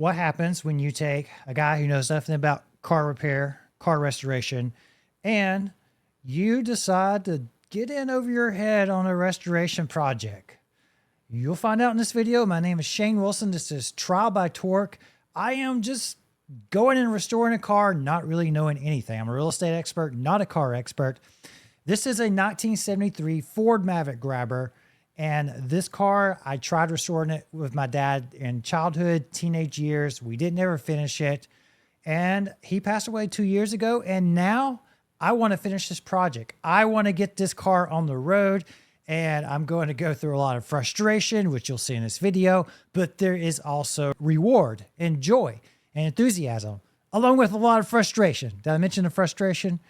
What happens when you take a guy who knows nothing about car repair, car restoration, and you decide to get in over your head on a restoration project? You'll find out in this video. My name is Shane Wilson. This is Trial by Torque. I am just going and restoring a car, not really knowing anything. I'm a real estate expert, not a car expert. This is a 1973 Ford Maverick Grabber. And this car, I tried restoring it with my dad in childhood, teenage years. We didn't ever finish it. And he passed away 2 years ago. And now I want to finish this project. I want to get this car on the road. And I'm going to go through a lot of frustration, which you'll see in this video. But there is also reward and joy and enthusiasm, along with a lot of frustration. Did I mention the frustration?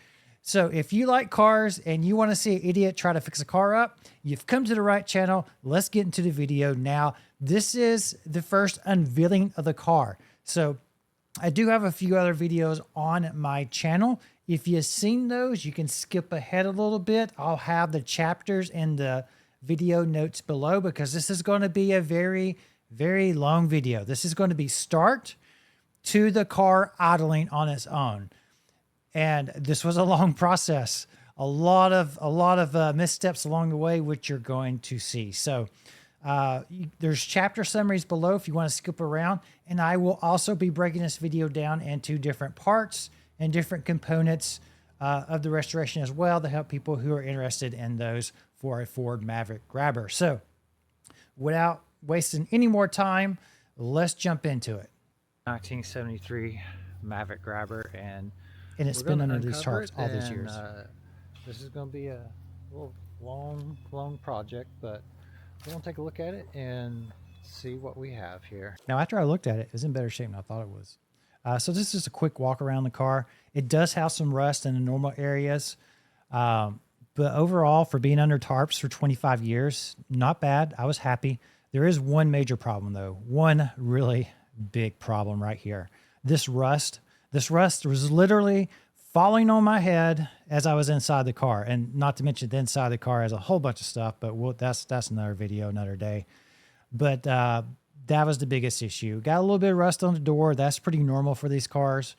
So if you like cars and you want to see an idiot try to fix a car up, you've come to the right channel. Let's get into the video now. This is the first unveiling of the car. So I do have a few other videos on my channel. If you've seen those, you can skip ahead a little bit. I'll have the chapters in the video notes below because this is going to be a very, very long video. This is going to be start to the car idling on its own. And this was a long process, a lot of missteps along the way, which you're going to see. So there's chapter summaries below if you want to skip around. And I will also be breaking this video down into different parts and different components of the restoration as well to help people who are interested in those for a Ford Maverick Grabber. So without wasting any more time, let's jump into it. 1973 Maverick Grabber, and it's been under these tarps all these years. This is going to be a little long project, but we're going to take a look at it and see what we have here. Now, after I looked at it, it's in better shape than I thought it was. So this is just a quick walk around the car. It does have some rust in the normal areas, but overall, for being under tarps for 25 years, not bad. I was happy. There is one major problem, though. One really big problem right here. This rust was literally falling on my head as I was inside the car. And not to mention the inside of the car has a whole bunch of stuff, but that's another video, another day. But that was the biggest issue. Got a little bit of rust on the door. That's pretty normal for these cars,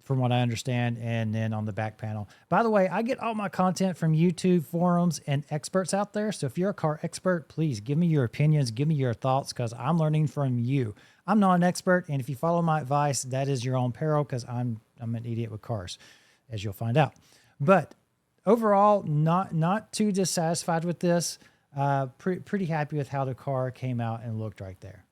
from what I understand. And then on the back panel. By the way, I get all my content from YouTube forums and experts out there. So if you're a car expert, please give me your opinions, give me your thoughts, because I'm learning from you. I'm not an expert, and if you follow my advice, that is your own peril, because I'm an idiot with cars, as you'll find out. But overall, not too dissatisfied with this. Pretty happy with how the car came out and looked right there.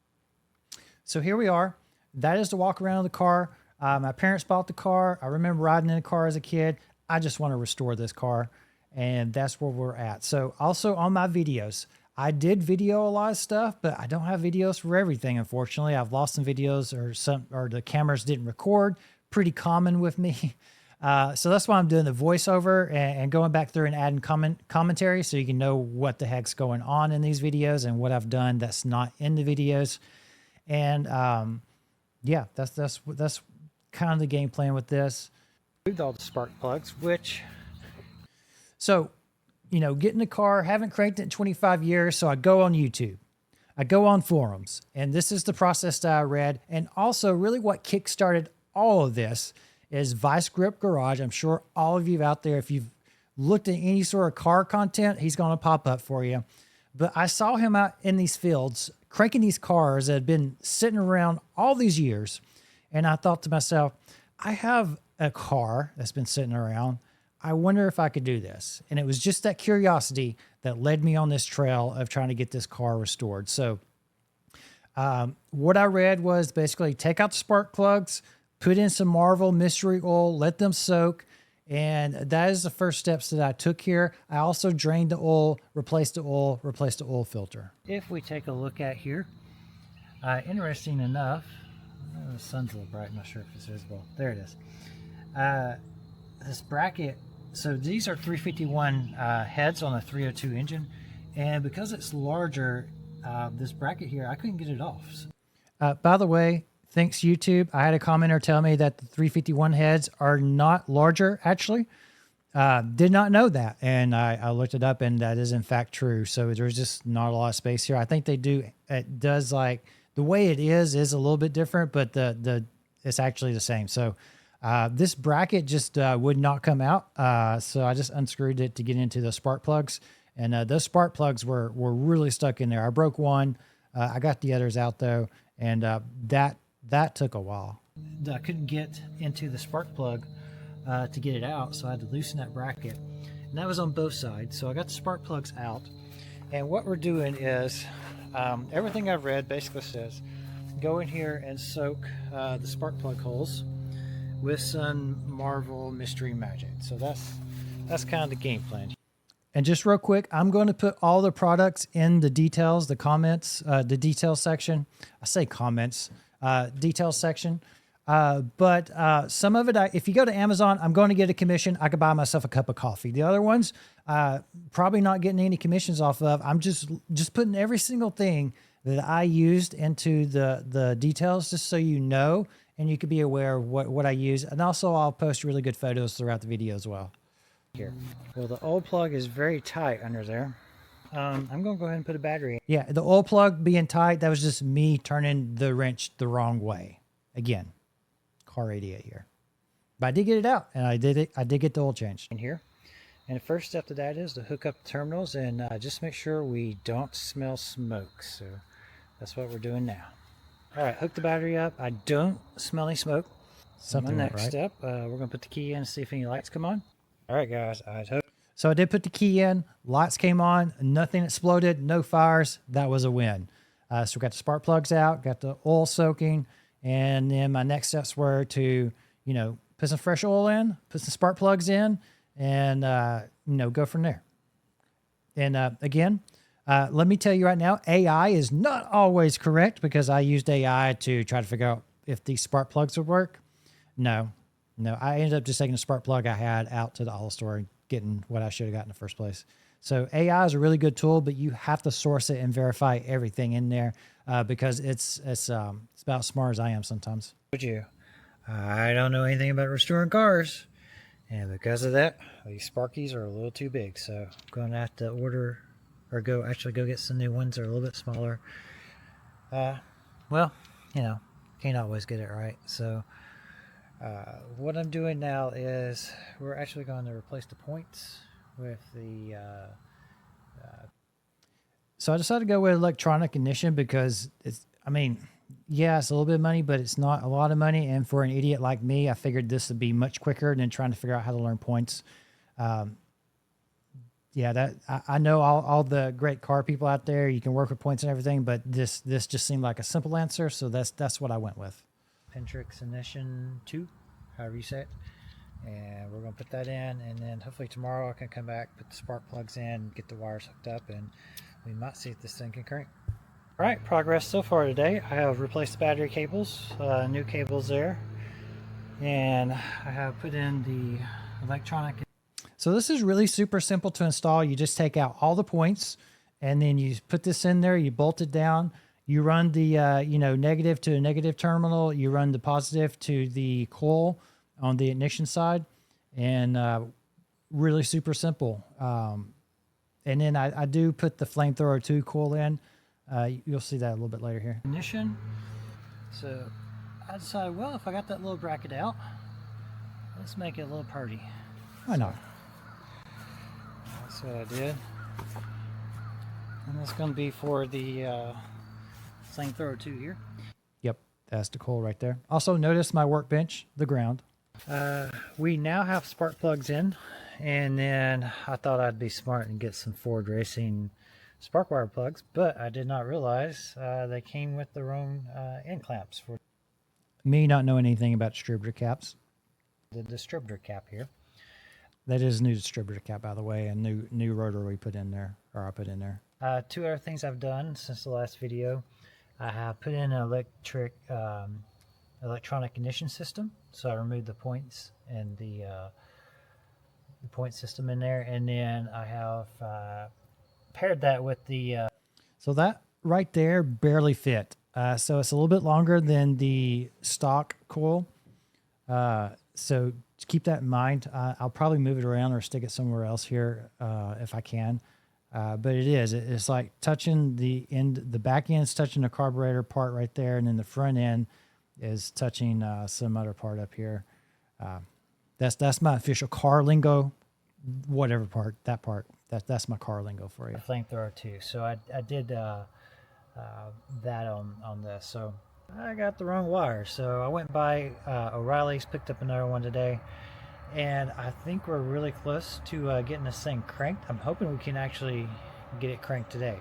So here we are. That is the walk around of the car. My parents bought the car. I remember riding in the car as a kid. I just want to restore this car, and that's where we're at. So also on my videos, I did video a lot of stuff, but I don't have videos for everything, unfortunately. I've lost some videos, or the cameras didn't record. Pretty common with me. So that's why I'm doing the voiceover and going back through and adding commentary so you can know what the heck's going on in these videos and what I've done that's not in the videos. And yeah, that's kind of the game plan with this. Moved all the spark plugs, so you know, get in the car, haven't cranked it in 25 years. So I go on YouTube, I go on forums, and this is the process that I read. And also really what kickstarted all of this is Vice Grip Garage. I'm sure all of you out there, if you've looked at any sort of car content, he's going to pop up for you. But I saw him out in these fields, cranking these cars that had been sitting around all these years. And I thought to myself, I have a car that's been sitting around. I wonder if I could do this. And it was just that curiosity that led me on this trail of trying to get this car restored. So what I read was basically take out the spark plugs, put in some Marvel mystery oil, let them soak. And that is the first steps that I took here. I also drained the oil, replaced the oil filter. If we take a look at here, interesting enough, the sun's a little bright, I'm not sure if it's visible. There it is. This bracket, so these are 351 heads on a 302 engine, and because it's larger, this bracket here, I couldn't get it off. By the way, thanks YouTube, I had a commenter tell me that the 351 heads are not larger, actually. Did not know that, and I looked it up, and that is in fact true. So there's just not a lot of space here. I think they do, it does like, The way it is a little bit different, but it's actually the same. So this bracket just would not come out. So I just unscrewed it to get into the spark plugs. And those spark plugs were really stuck in there. I broke one. I got the others out though. And that took a while. I couldn't get into the spark plug to get it out. So I had to loosen that bracket. And that was on both sides. So I got the spark plugs out. And what we're doing is, everything I've read basically says, go in here and soak the spark plug holes with some Marvel Mystery Magic. So that's kind of the game plan. And just real quick, I'm going to put all the products in the details, the comments, the details section. I say comments, details section. But some of it, if you go to Amazon, I'm going to get a commission. I could buy myself a cup of coffee. The other ones, probably not getting any commissions off of. I'm just putting every single thing that I used into the details, just so you know, and you could be aware of what I use. And also I'll post really good photos throughout the video as well. Here. Well, the oil plug is very tight under there. I'm going to go ahead and put a battery in. Yeah, the oil plug being tight, that was just me turning the wrench the wrong way. Again, car idiot here. But I did get it out, and I did get the oil changed in here. And the first step to that is to hook up the terminals and just make sure we don't smell smoke. So that's what we're doing now. All right, hook the battery up. I don't smell any smoke. Something next right. Step, we're going to put the key in and see if any lights come on. All right, guys. So I did put the key in. Lights came on. Nothing exploded. No fires. That was a win. So we got the spark plugs out. Got the oil soaking. And then my next steps were to, put some fresh oil in, put some spark plugs in, and, go from there. And again, let me tell you right now, AI is not always correct, because I used AI to try to figure out if these spark plugs would work. No, I ended up just taking a spark plug I had out to the auto store and getting what I should have got in the first place. So AI is a really good tool, but you have to source it and verify everything in there because it's about as smart as I am sometimes. I don't know anything about restoring cars, and because of that, these sparkies are a little too big. So I'm going to have to order or go get some new ones that are a little bit smaller. Well, can't always get it right. So what I'm doing now is we're actually going to replace the points with the so I decided to go with electronic ignition because it's a little bit of money, but it's not a lot of money. And for an idiot like me, I figured this would be much quicker than trying to figure out how to learn points. I know all the great car people out there, you can work with points and everything, but this just seemed like a simple answer. So that's what I went with. Pertronix Ignition 2, however you say it. And we're going to put that in, and then hopefully tomorrow I can come back, put the spark plugs in, get the wires hooked up, and we might see if this thing can crank. All right, progress so far today. I have replaced the battery cables, new cables there, and I have put in the electronic. So this is really super simple to install. You just take out all the points, and then you put this in there, you bolt it down, you run the negative to a negative terminal, you run the positive to the coil on the ignition side, and really super simple. And then I do put the flamethrower 2 coil in. You'll see that a little bit later here. Ignition. So I decided, well, if I got that little bracket out, let's make it a little party. Why not? That's what I did. And that's going to be for the flamethrower 2 here. Yep, that's the coil right there. Also notice my workbench, the ground. We now have spark plugs in, and then I thought I'd be smart and get some Ford Racing spark wire plugs, but I did not realize they came with their own end clamps. For me not knowing anything about distributor caps. The distributor cap here. That is a new distributor cap, by the way, a new rotor we put in there, or I put in there. 2 other things I've done since the last video. I have put in an electronic ignition system. So I removed the points and the point system in there, and then I have paired that with the so that right there barely fit. So it's a little bit longer than the stock coil. So keep that in mind. I'll probably move it around or stick it somewhere else here if I can. But it's like touching the end, the back end's touching the carburetor part right there, and then the front end is touching some other part up here. That's my official car lingo, whatever part, that's my car lingo for you. Flamethrower too. So I did that on this. So I got the wrong wire. So I went by O'Reilly's, picked up another one today. And I think we're really close to getting this thing cranked. I'm hoping we can actually get it cranked today.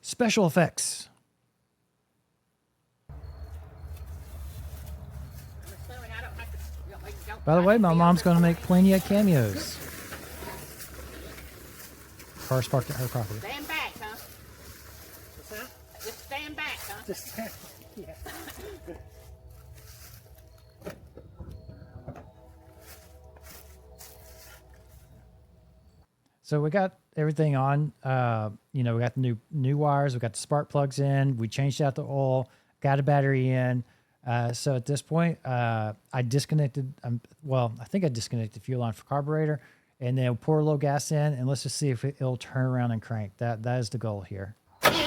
Special effects. By the way, my mom's going to make plenty of cameos. Car's parked at her property. Stand back, huh? What's that? Just stand back, huh? Just stand. Yeah. So we got everything on. We got the new wires. We got the spark plugs in. We changed out the oil. Got a battery in. So at this point, I disconnected. I think I disconnected the fuel line for carburetor, and then pour a little gas in, and let's just see if it'll turn around and crank. That is the goal here. You want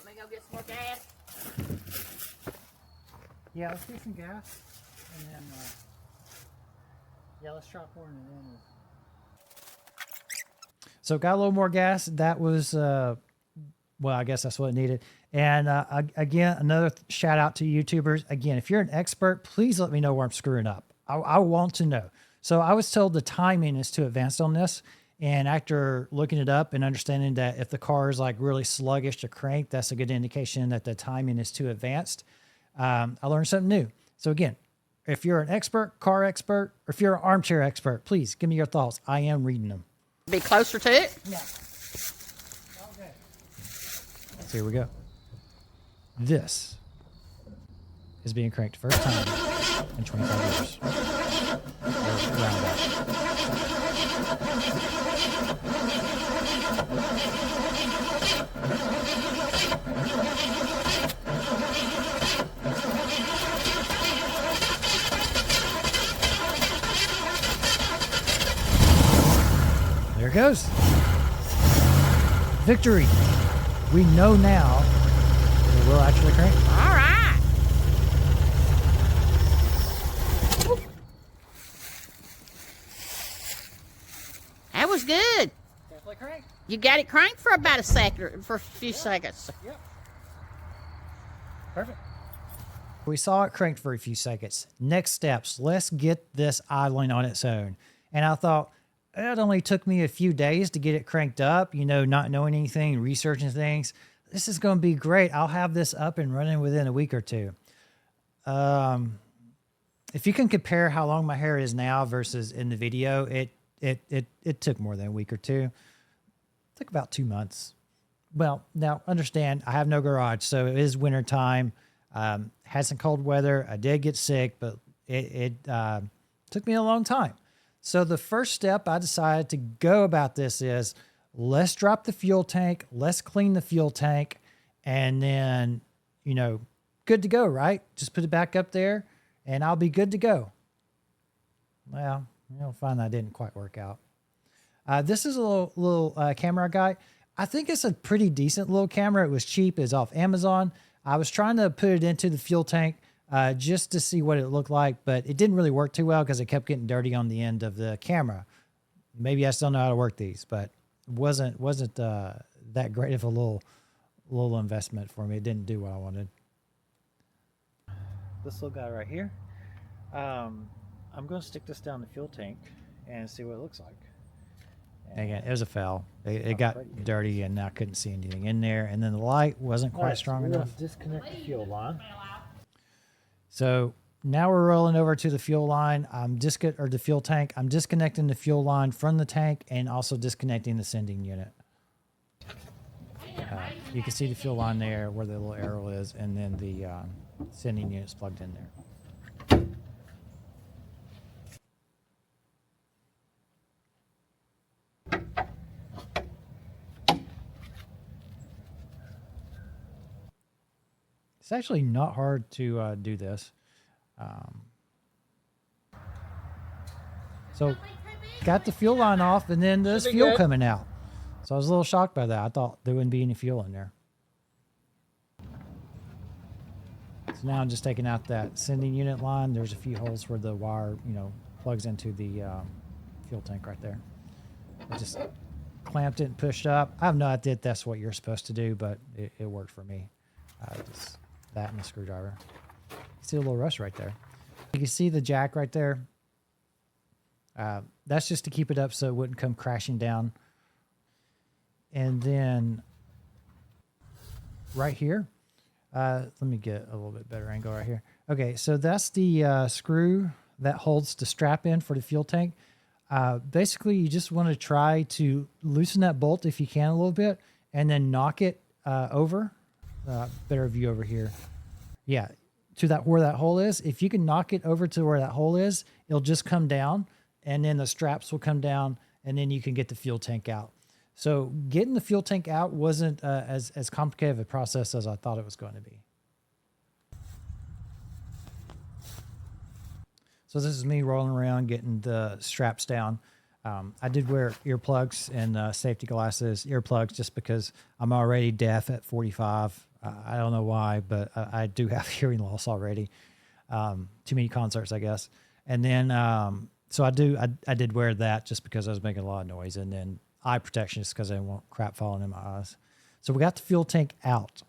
me to go get some more gas? Yeah, let's get some gas, and then let's try pouring it in. So got a little more gas. That was I guess that's what it needed. And again, another shout out to YouTubers. Again, if you're an expert, please let me know where I'm screwing up. I want to know. So I was told the timing is too advanced on this. And after looking it up and understanding that if the car is like really sluggish to crank, that's a good indication that the timing is too advanced. I learned something new. So again, if you're an expert, car expert, or if you're an armchair expert, please give me your thoughts. I am reading them. Be closer to it? Yeah. Okay. So here we go. This is being cranked first time in 25 years. Around that. There it goes. Victory. We know now it will actually crank. All right. That was good. Definitely cranked. You got it cranked for about a second, for a few seconds. Yep. Perfect. We saw it cranked for a few seconds. Next steps, let's get this idling on its own. And I thought, it only took me a few days to get it cranked up, not knowing anything, researching things. This is going to be great. I'll have this up and running within a week or two. If you can compare how long my hair is now versus in the video, it took more than a week or two. It took about 2 months. Well, now understand, I have no garage, so it is winter time. Had some cold weather. I did get sick, but it took me a long time. So the first step I decided to go about this is let's drop the fuel tank, let's clean the fuel tank, and then, good to go, right? Just put it back up there and I'll be good to go. Well, you'll find that didn't quite work out. This is a little camera guy. I think it's a pretty decent little camera. It was cheap. It's off Amazon. I was trying to put it into the fuel tank just to see what it looked like, but it didn't really work too well because it kept getting dirty on the end of the camera. Maybe I still know how to work these, but it wasn't that great of a little investment for me. It didn't do what I wanted. This little guy right here. I'm going to stick this down the fuel tank and see what it looks like. And again, it was a fail. It got dirty and I couldn't see anything in there. And then the light wasn't quite strong enough. Disconnect the fuel line. So now we're rolling over to the fuel line. The fuel tank. I'm disconnecting the fuel line from the tank and also disconnecting the sending unit. You can see the fuel line there where the little arrow is, and then the sending unit's plugged in there. It's actually not hard to do this. So got the fuel line off, and then there's fuel good. coming out. So I was a little shocked by that. I thought there wouldn't be any fuel in there. So now I'm just taking out that sending unit line. There's a few holes where the wire, plugs into the fuel tank right there. I just clamped it and pushed up. I have no idea if that's what you're supposed to do, but it worked for me. Just that and a screwdriver. See a little rust right there. You can see the jack right there. That's just to keep it up so it wouldn't come crashing down. And then right here, let me get a little bit better angle right here. Okay, so that's the screw that holds the strap in for the fuel tank. Basically, you just want to try to loosen that bolt if you can a little bit, and then knock it over. Better view over here. Yeah, to that where that hole is. If you can knock it over to where that hole is, it'll just come down, and then the straps will come down, and then you can get the fuel tank out. So getting the fuel tank out wasn't as complicated of a process as I thought it was going to be. So this is me rolling around getting the straps down. I did wear earplugs and safety glasses, earplugs, just because I'm already deaf at 45. I don't know why, but I do have hearing loss already. Too many concerts, I guess. And then, so I did wear that just because I was making a lot of noise, and then eye protection just because I didn't want crap falling in my eyes. So we got the fuel tank out.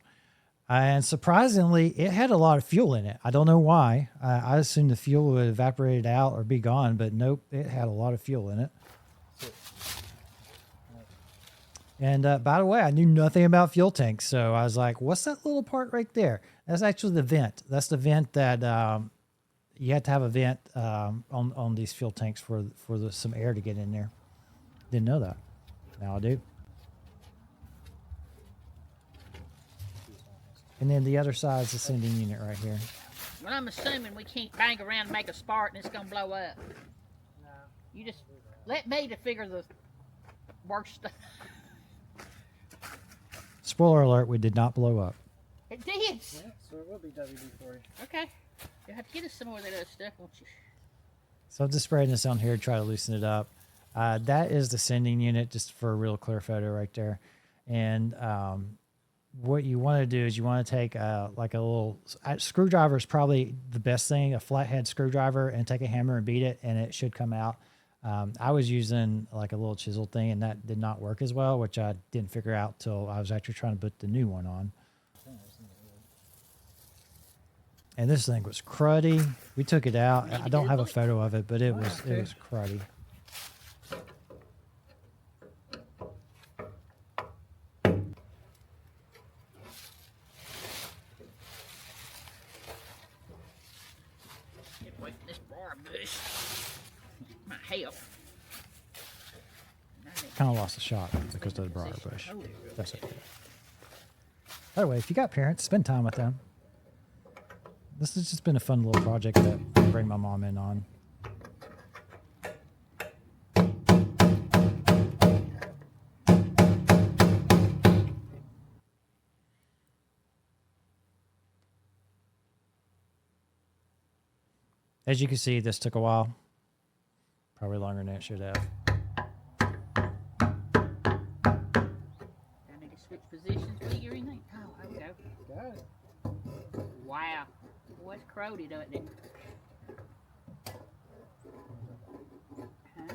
And surprisingly, it had a lot of fuel in it. I don't know why. I assumed the fuel would evaporate out or be gone, but nope, it had a lot of fuel in it. And by the way, I knew nothing about fuel tanks, so I was like, what's that little part right there? That's actually the vent. That's the vent that you have to have a vent on these fuel tanks for some air to get in there. Didn't know that. Now I do. And then the other side is the sending unit right here. Well, I'm assuming we can't bang around and make a spark and it's gonna blow up. No. You just let me to figure the worst stuff. Spoiler alert, we did not blow up. It did. Yeah, so it will be WD-40. Okay. You'll have to get us some more of that other stuff, won't you? So I'm just spraying this on here to try to loosen it up. That is the sending unit, just for a real clear photo right there. And what you want to do is you want to take like a little screwdriver is probably the best thing, a flathead screwdriver, and take a hammer and beat it, and it should come out. I was using like a little chisel thing, and that did not work as well, which I didn't figure out till I was actually trying to put the new one on. And this thing was cruddy. We took it out. I don't have a photo of it, but it was cruddy. Wait, this bar bush might help. Kind of lost the shot because of the briar bush. That's okay. By the way, if you got parents, spend time with them. This has just been a fun little project that I bring my mom in on. As you can see, this took a while. Probably longer than it should have. I need to switch positions with you or anything? Oh, there we go. Got it. Wow. What's crowded up there? Huh?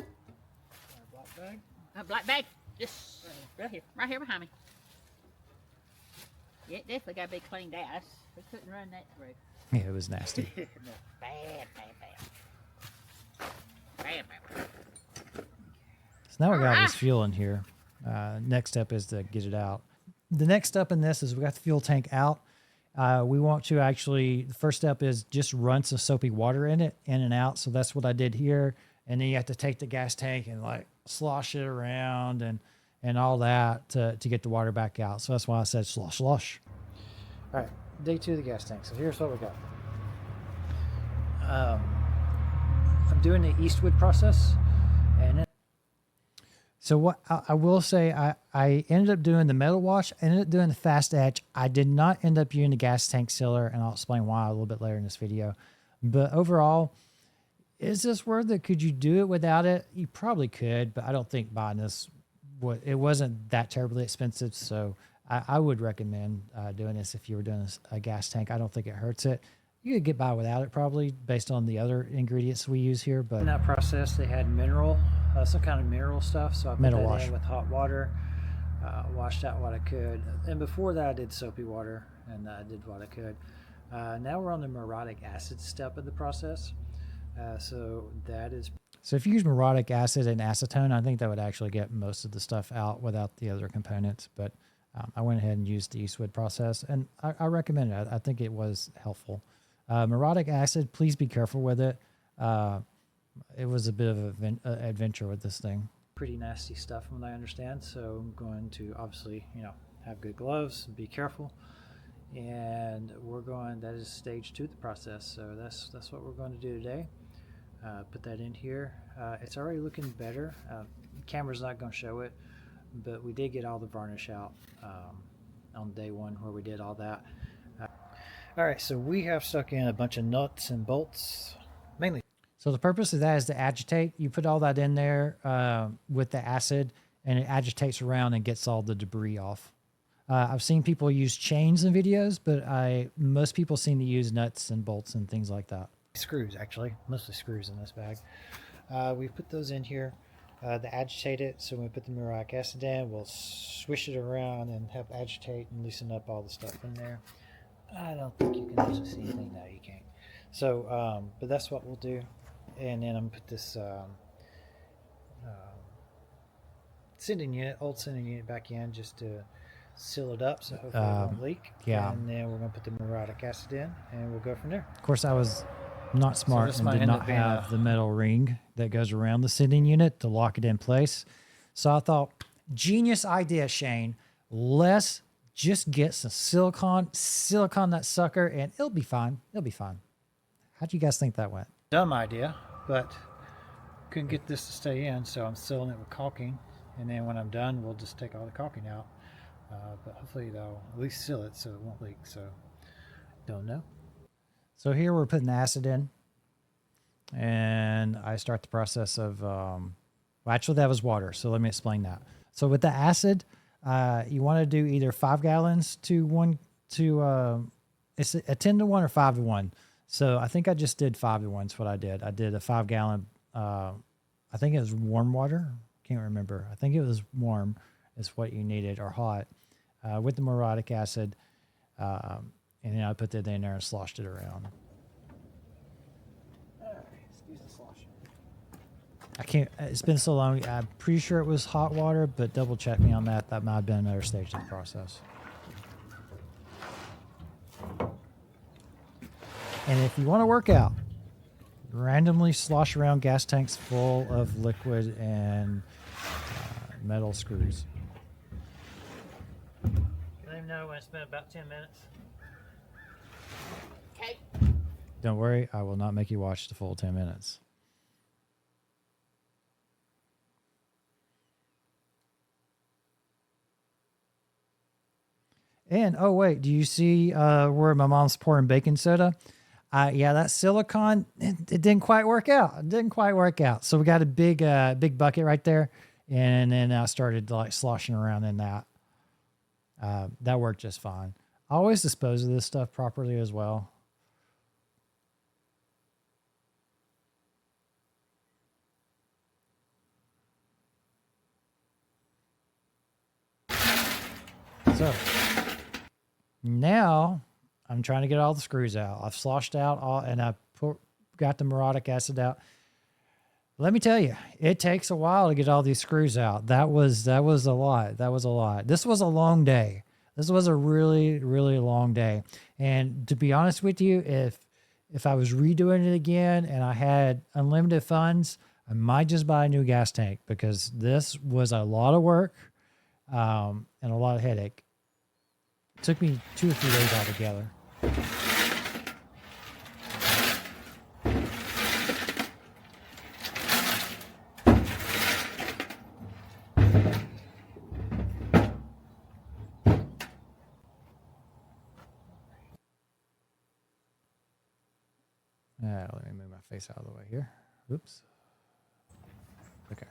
Black bag. Black bag. Just right here behind me. Yeah, it definitely got to be cleaned out. We couldn't run that through. Yeah, it was nasty. Bad. So now we got this fuel in here. Next step is to get it out. The next step in this is we got the fuel tank out. We want to actually, the first step is just run some soapy water in it, in and out. So that's what I did here. And then you have to take the gas tank and like slosh it around and all that to get the water back out. So that's why I said slosh. All right, day 2 of the gas tank. So here's what we got. I'm doing the Eastwood process, and So what I will say, I ended up doing the metal wash. I ended up doing the fast etch. I did not end up using the gas tank sealer, and I'll explain why a little bit later in this video. But overall, is this worth it? Could you do it without it? You probably could, but I don't think buying this, it wasn't that terribly expensive. So I would recommend doing this if you were doing a gas tank. I don't think it hurts it. You could get by without it probably based on the other ingredients we use here. But in that process, they had some kind of mineral stuff. So I put that in with hot water, washed out what I could. And before that, I did soapy water, and I did what I could. Now we're on the muriatic acid step of the process. So if you use muriatic acid and acetone, I think that would actually get most of the stuff out without the other components. But I went ahead and used the Eastwood process, and I recommend it. I think it was helpful. Muriatic acid, please be careful with it. It was a bit of an adventure with this thing. Pretty nasty stuff from what I understand. So I'm going to obviously, have good gloves, be careful. And that is stage 2 of the process. So that's what we're going to do today. Put that in here. It's already looking better. Camera's not going to show it, but we did get all the varnish out on day 1 where we did all that. All right, so we have stuck in a bunch of nuts and bolts, mainly. So the purpose of that is to agitate. You put all that in there with the acid, and it agitates around and gets all the debris off. I've seen people use chains in videos, but most people seem to use nuts and bolts and things like that. Screws, actually, mostly screws in this bag. We put those in here to agitate it. So when we put the muriatic acid in, we'll swish it around and help agitate and loosen up all the stuff in there. I don't think you can actually see anything. No, you can't. So, but that's what we'll do. And then I'm gonna put this old sending unit back in just to seal it up so hopefully it won't leak. Yeah. And then we're gonna put the muriatic acid in, and we'll go from there. Of course, I was not smart and did not have the metal ring that goes around the sending unit to lock it in place. So I thought, genius idea, Shane. Let's just get some silicone that sucker, and it'll be fine. It'll be fine. How do you guys think that went? Dumb idea, but couldn't get this to stay in, so I'm sealing it with caulking, and then when I'm done, we'll just take all the caulking out. But hopefully they'll at least seal it so it won't leak. So don't know. So here we're putting acid in, and I start the process of well, actually that was water, so let me explain that. So with the acid, you want to do either 5 gallons to it's a 10 to 1 or 5 to 1. So I think I just did 5 to 1 is what I did. I did a 5 gallon, I think it was warm water. Can't remember. I think it was warm is what you needed, or hot, with the muriatic acid. And then I put that in there and sloshed it around. Excuse the sloshing. I can't, it's been so long. I'm pretty sure it was hot water, but double check me on that. That might have been another stage of the process. And if you want to work out, randomly slosh around gas tanks full of liquid and metal screws. Let him know when it's been about 10 minutes. Okay. Don't worry, I will not make you watch the full 10 minutes. And, oh wait, do you see where my mom's pouring baking soda? Yeah, that silicone, it didn't quite work out. It didn't quite work out. So we got a big bucket right there. And then I started like sloshing around in that. That worked just fine. I always dispose of this stuff properly as well. So now I'm trying to get all the screws out. I've sloshed out all, and I got the muriatic acid out. Let me tell you, it takes a while to get all these screws out. That was a lot. That was a lot. This was a long day. This was a really, really long day. And to be honest with you, if I was redoing it again and I had unlimited funds, I might just buy a new gas tank, because this was a lot of work and a lot of headache. It took me 2 or 3 days altogether. Let me move my face out of the way here. Oops. Okay.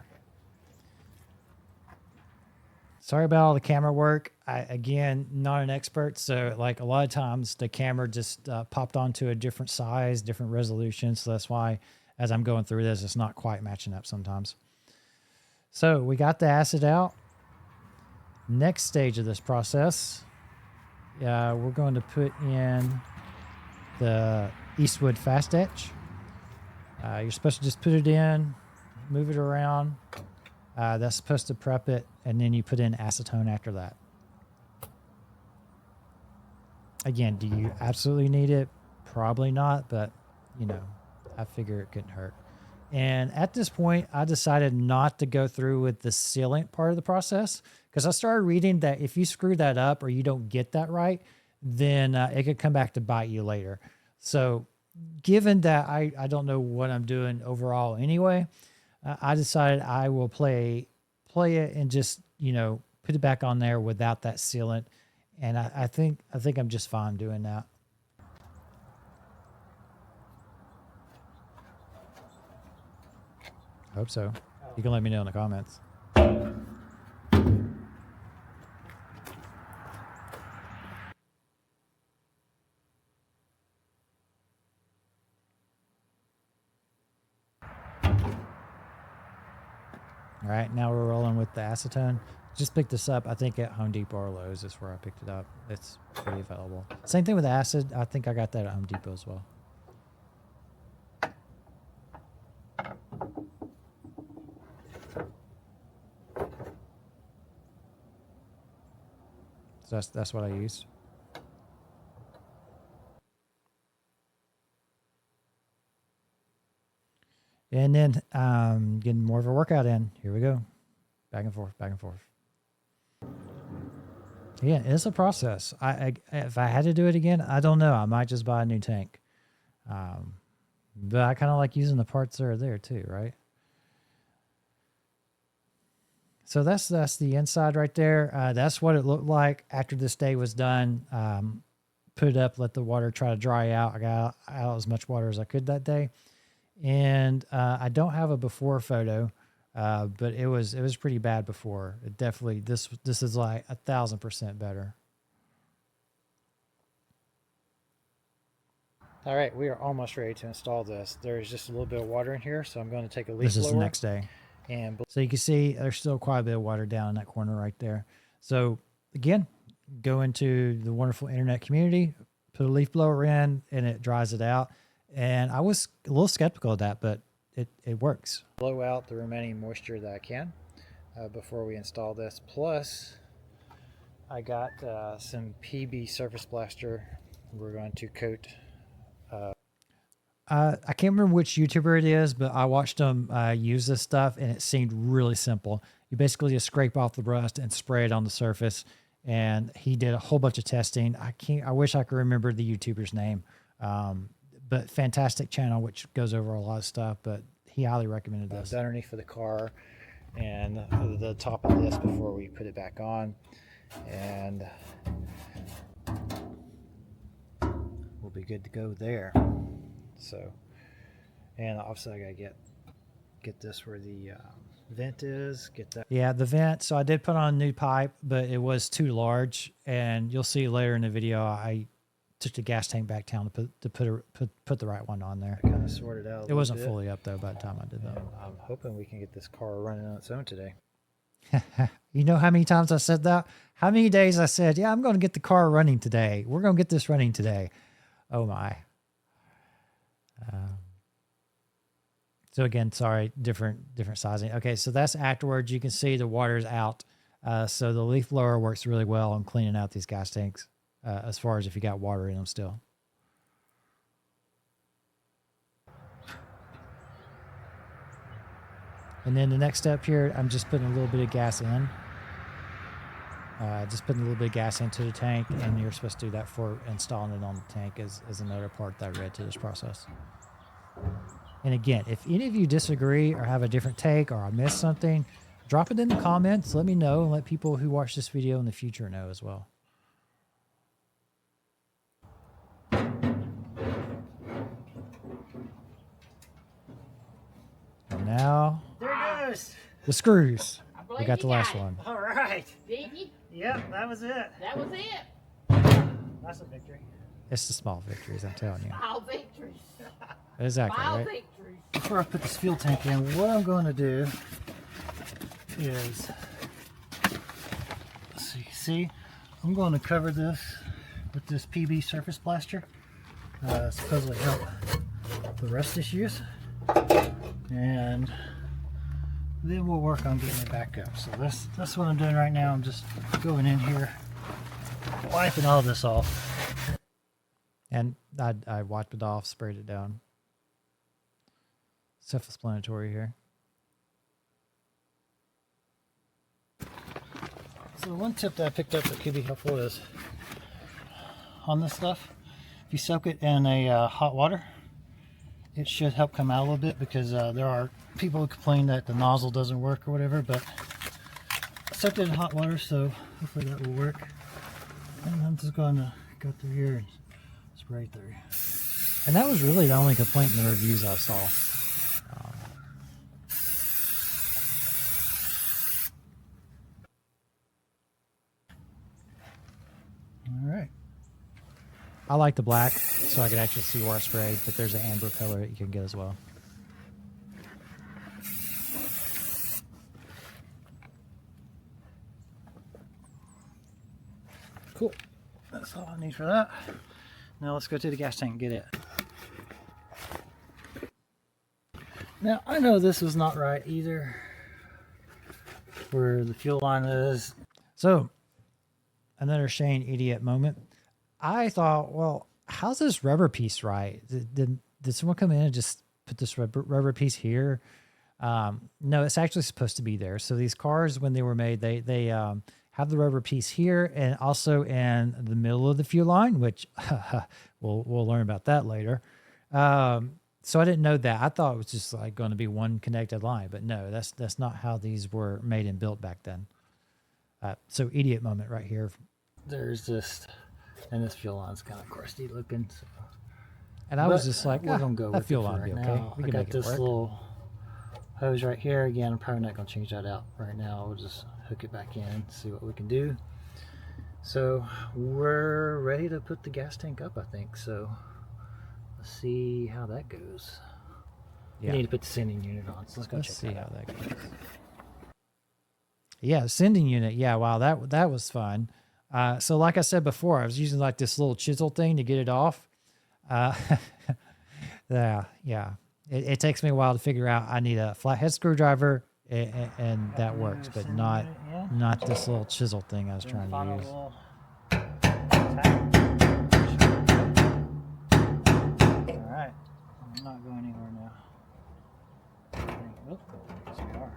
Sorry about all the camera work. Again, not an expert, so like a lot of times the camera just popped onto a different size, different resolution, so that's why as I'm going through this, it's not quite matching up sometimes. So we got the acid out. Next stage of this process, we're going to put in the Eastwood Fast Etch. You're supposed to just put it in, move it around. That's supposed to prep it, and then you put in acetone after that. Again, do you absolutely need it? Probably not, but you know, I figure it couldn't hurt. And at this point, I decided not to go through with the sealant part of the process because I started reading that if you screw that up or you don't get that right, then it could come back to bite you later. So given that I don't know what I'm doing overall anyway, I decided I will play it and just, you know, put it back on there without that sealant. And I think I'm just fine doing that. I hope so. You can let me know in the comments. All right, now we're rolling with the acetone. Just picked this up, I think at Home Depot or Lowe's is where I picked it up. It's pretty available. Same thing with acid. I think I got that at Home Depot as well. So that's what I use. And then getting more of a workout in. Here we go. Back and forth, back and forth. Yeah, it's a process. If I had to do it again, I don't know. I might just buy a new tank. But I kind of like using the parts that are there too, right? So that's the inside right there. That's what it looked like after this day was done. Put it up, let the water try to dry out. I got out as much water as I could that day. And I don't have a before photo, but it was pretty bad before. It definitely, this is like 1,000% better. All right, we are almost ready to install this. There's just a little bit of water in here, so I'm going to take a leaf blower. This is the next day. And so you can see there's still quite a bit of water down in that corner right there. So again, go into the wonderful internet community, put a leaf blower in, and it dries it out. And I was a little skeptical of that, but it works. Blow out the remaining moisture that I can before we install this. Plus, I got some PB surface blaster. We're going to coat. I can't remember which YouTuber it is, but I watched them use this stuff, and it seemed really simple. You basically just scrape off the rust and spray it on the surface. And he did a whole bunch of testing. I wish I could remember the YouTuber's name. But fantastic channel, which goes over a lot of stuff, but he highly recommended this. Underneath for the car and the top of this before we put it back on. And we'll be good to go there. So, and obviously I gotta get this where the vent is, get that. Yeah, the vent. So I did put on a new pipe, but it was too large, and you'll see later in the video, I took the gas tank back down to put the right one on there. I kind of sorted out. It wasn't fully up though by the time I did that. I'm hoping we can get this car running on its own today. You know how many times I said that? How many days I said, yeah, I'm going to get the car running today. We're going to get this running today. Oh my. So again, sorry, different sizing. Okay, so that's afterwards. You can see the water's out. So the leaf blower works really well on cleaning out these gas tanks. As far as if you got water in them still. And then the next step here, I'm just putting a little bit of gas in. Just putting a little bit of gas into the tank, and you're supposed to do that for installing it on the tank as another part that I read to this process. And again, if any of you disagree or have a different take or I missed something, drop it in the comments. Let me know and let people who watch this video in the future know as well. now There it goes. the screws. I We believe got you the last it. one. All right. Did you? Yep, that was it. That was it. That's a victory. It's the small victories, I'm telling you. Small victories. Exactly, Small right? victories. Before I put this fuel tank in, what I'm going to do is, let's see, I'm going to cover this with this PB surface plaster. Supposedly help the rust issues. And then we'll work on getting it back up. So that's what I'm doing right now. I'm just going in here, wiping all this off. And I wiped it off, sprayed it down. Self-explanatory here. So one tip that I picked up that could be helpful is on this stuff, if you soak it in a hot water, it should help come out a little bit, because there are people who complain that the nozzle doesn't work or whatever, but I soaked it in hot water, so hopefully that will work. And I'm just going to go through here and spray through. And that was really the only complaint in the reviews I saw. All right. I like the black so I could actually see where I sprayed, but there's an amber color that you can get as well. Cool. That's all I need for that. Now let's go to the gas tank and get it. Now I know this is not right either, where the fuel line is. So, another Shane idiot moment. I thought, well, how's this rubber piece right? Did someone come in and just put this rubber piece here? No, it's actually supposed to be there. So these cars, when they were made, they have the rubber piece here and also in the middle of the fuel line, which we'll learn about that later. So I didn't know that. I thought it was just like going to be one connected line, but no, that's not how these were made and built back then. So idiot moment right here. There's this, and this fuel line's kind of crusty looking. So. And I was just like, we're gonna go that with fuel it for line be right okay. now. We I can got make it this work. little hose right here. Again, I'm probably not gonna change that out right now. We'll just hook it back in, see what we can do. So we're ready to put the gas tank up, I think. So let's see how that goes. Yeah. We need to put the sending unit on. So let's go Let's check see that how out. that goes. Yeah, sending unit. Yeah, wow, that was fun. So like I said before, I was using like this little chisel thing to get it off. Yeah. It takes me a while to figure out. I need a flathead screwdriver, and that works, but Sending not unit, yeah. not this little chisel thing I was trying Final to use. little tap. All right, I'm not going anywhere now. Oh, yes, we are.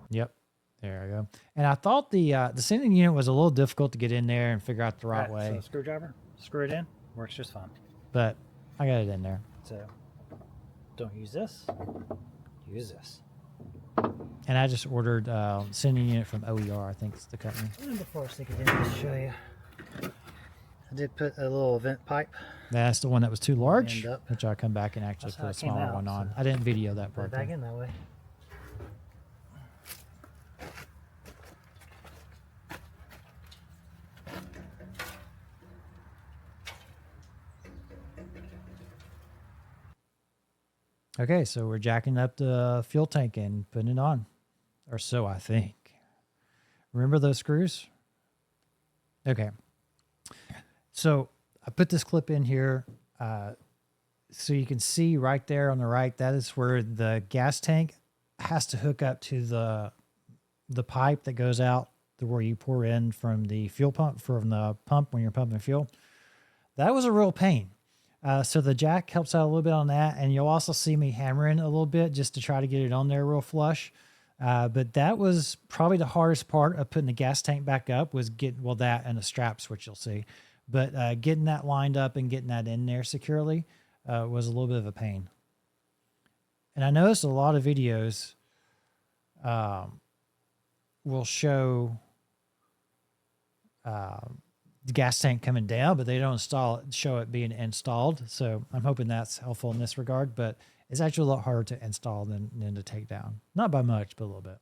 Yep. There I go. And I thought the sending unit was a little difficult to get in there and figure out the right way, So screwdriver, screw it in, works just fine. but I got it in there. So don't use this, use this. And I just ordered sending unit from OER, I think it's the company. And before I stick it in, I'll show you. I did put a little vent pipe. That's the one that was too large, End up. which I'll come back and actually That's how put a it came smaller out, one on. so I didn't video that Put part. it back though. in that way. Okay, so we're jacking up the fuel tank and putting it on, or so I think. Remember those screws? Okay. So I put this clip in here so you can see right there on the right, that is where the gas tank has to hook up to the pipe that goes out to where you pour in from the fuel pump, from the pump when you're pumping fuel. That was a real pain. So the jack helps out a little bit on that, and you'll also see me hammering a little bit just to try to get it on there real flush. But that was probably the hardest part of putting the gas tank back up, was getting, well, that and the straps, which you'll see. But getting that lined up and getting that in there securely was a little bit of a pain. And I noticed a lot of videos will show the gas tank coming down, but they don't show it being installed. So I'm hoping that's helpful in this regard. But It's actually a lot harder to install than to take down. Not by much, but a little bit.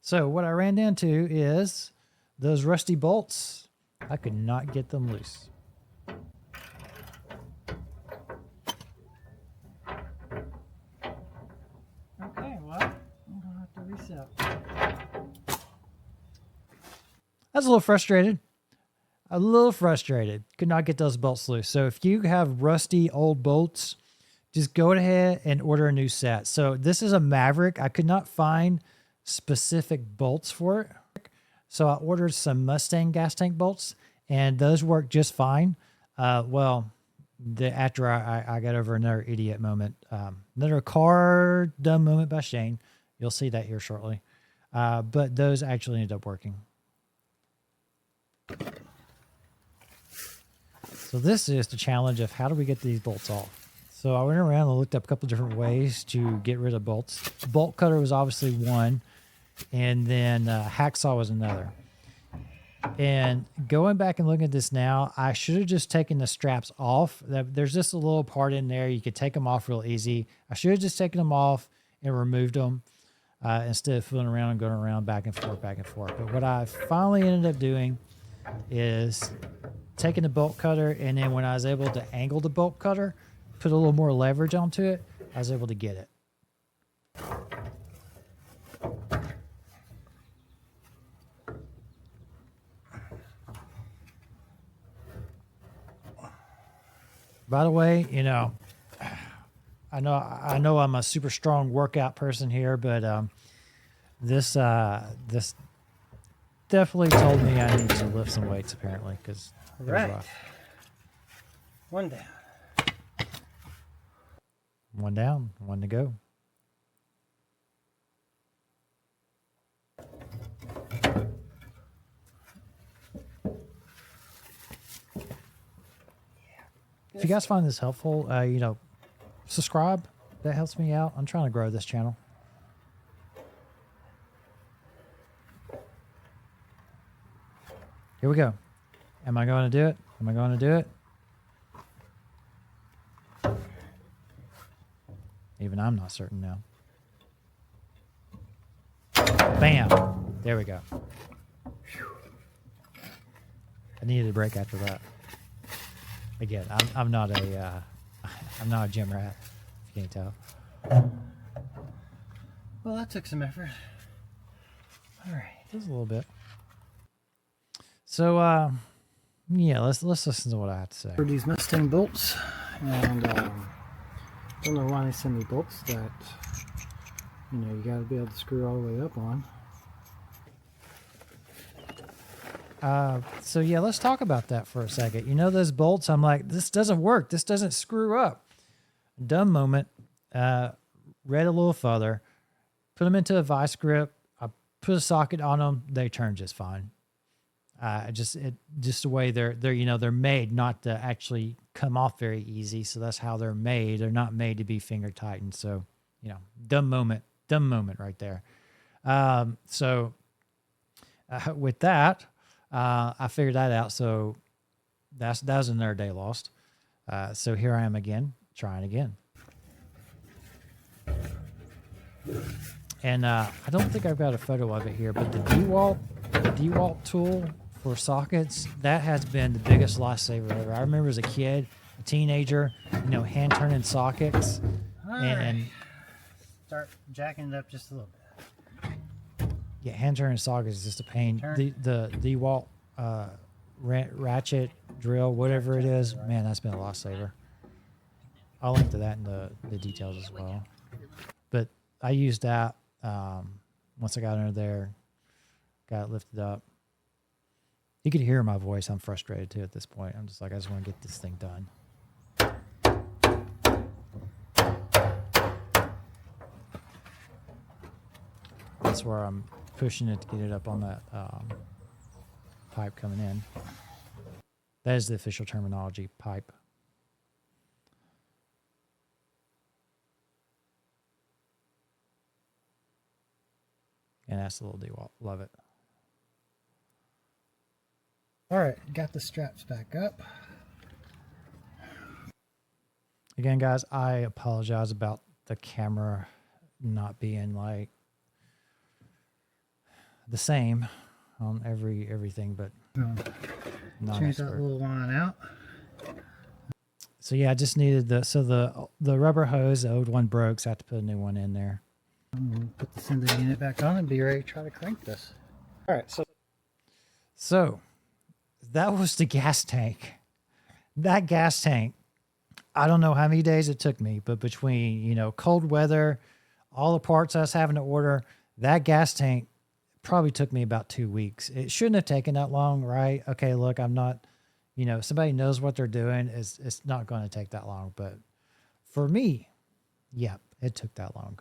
So what I ran into is those rusty bolts. I could not get them loose. Okay, well, I'm gonna have to reset. I was a little frustrated. Could not get those bolts loose. So if you have rusty old bolts, just go ahead and order a new set. So this is a Maverick. I could not find specific bolts for it. So I ordered some Mustang gas tank bolts, and those work just fine. After I got over another idiot moment, another car dumb moment by Shane. You'll see that here shortly. But those actually ended up working. So this is the challenge of how do we get these bolts off? So I went around and looked up a couple different ways to get rid of bolts. Bolt cutter was obviously one, and then hacksaw was another. And going back and looking at this now, I should have just taken the straps off. There's just a little part in there. You could take them off real easy. I should have just taken them off and removed them instead of fooling around and going around back and forth. But what I finally ended up doing is taking the bolt cutter, and then when I was able to angle the bolt cutter, put a little more leverage onto it, I was able to get it. By the way, you know, I know I'm a super strong workout person here, but this definitely told me I need to lift some weights apparently, because it was rough. One down. One down, one to go. If you guys find this helpful, you know, subscribe. That helps me out. I'm trying to grow this channel. Here we go. Am I going to do it? Am I going to do it? Even I'm not certain now. Bam. There we go. I needed a break after that. Again, I'm not a gym rat, if you can't tell. Well, that took some effort. All right. Just a little bit. So, yeah, let's listen to what I have to say. For these Mustang bolts, and don't know why they send me bolts that, you know, you got to be able to screw all the way up on. So yeah, let's talk about that for a second. You know, those bolts, I'm like, this doesn't work. This doesn't screw up. Dumb moment. Read a little further, put them into a vice grip. I put a socket on them. They turn just fine. Just the way they're made not to actually come off very easy. So that's how they're made. They're not made to be finger tightened. So, you know, dumb moment right there. With that, I figured that out. So that was another day lost. So here I am again, trying again. And I don't think I've got a photo of it here, but the DeWalt tool for sockets, that has been the biggest lifesaver ever. I remember as a kid, a teenager, you know, hand turning sockets. And start jacking it up just a little bit. Yeah, hand turning sockets is just a pain. The DeWalt ratchet drill, whatever it is, man, that's been a lifesaver. I'll link to that in the details as well. But I used that once I got under there, got it lifted up. You could hear my voice. I'm frustrated too at this point. I'm just like, I just want to get this thing done. That's where I'm pushing it to get it up on that pipe coming in. That is the official terminology, pipe. And that's a little DeWalt. Love it. All right, got the straps back up. Again, guys, I apologize about the camera not being like the same on everything, but not Change that expert. little line out. So yeah, I just needed the rubber hose. The old one broke, so I had to put a new one in there. I'm going to put the sender unit back on and be ready to try to crank this. All right, So that was the gas tank. That gas tank, I don't know how many days it took me, but between, you know, cold weather, all the parts I was having to order, that gas tank probably took me about 2 weeks. It shouldn't have taken that long, right? Okay, look, I'm not, you know, somebody knows what they're doing. It's not going to take that long. But for me, yeah, it took that long.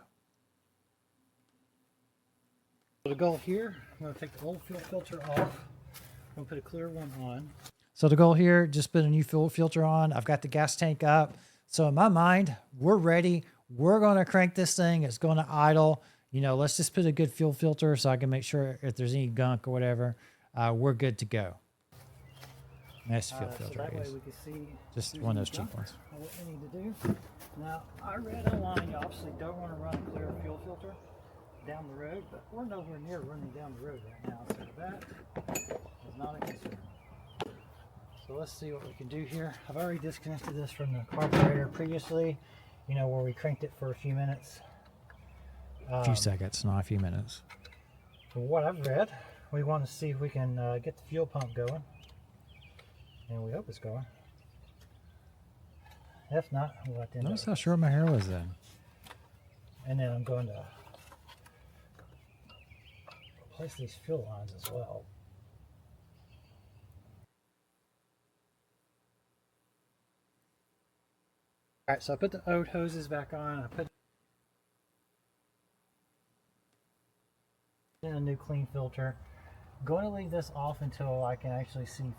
to go here, I'm going to take the old fuel filter off. I'm going to put a clear one on. So the goal here, just put a new fuel filter on. I've got the gas tank up. So in my mind, we're ready. We're going to crank this thing. It's going to idle. You know, let's just put a good fuel filter so I can make sure if there's any gunk or whatever, we're good to go. Nice fuel filter. So that way we can see just one of those cheap ones. What we need to do. Now, I read online you obviously don't want to run a clear fuel filter down the road, but we're nowhere near running down the road right now, so that is not a concern. So let's see what we can do here. I've already disconnected this from the carburetor previously, you know, where we cranked it for a few minutes. A few seconds, not a few minutes. From what I've read, we want to see if we can get the fuel pump going. And we hope it's going. If not, we'll have to end Notice up. how short my hair was then. And then I'm going to replace these fuel lines as well. Alright, so I put the old hoses back on. I put in a new clean filter. I'm going to leave this off until I can actually see.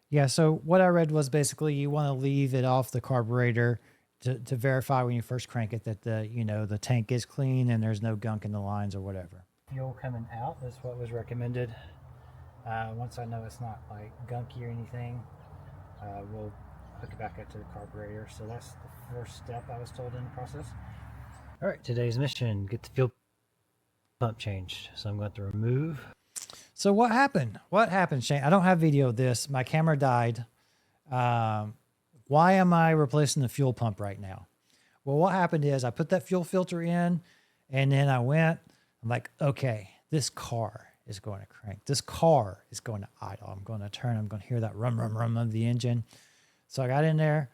Yeah, so what I read was basically you want to leave it off the carburetor to verify when you first crank it that the, you know, the tank is clean and there's no gunk in the lines or whatever. Fuel coming out is what was recommended. Once I know it's not like gunky or anything, we'll hook it back up to the carburetor. So that's the first step I was told in the process. All right, today's mission, get the fuel pump changed. So I'm going to remove. So what happened? What happened, Shane? I don't have video of this. My camera died. Why am I replacing the fuel pump right now? Well, what happened is I put that fuel filter in and then I'm like, okay, this car is going to crank. This car is going to idle. I'm going to turn. I'm going to hear that rum, rum, rum of the engine. So I got in there,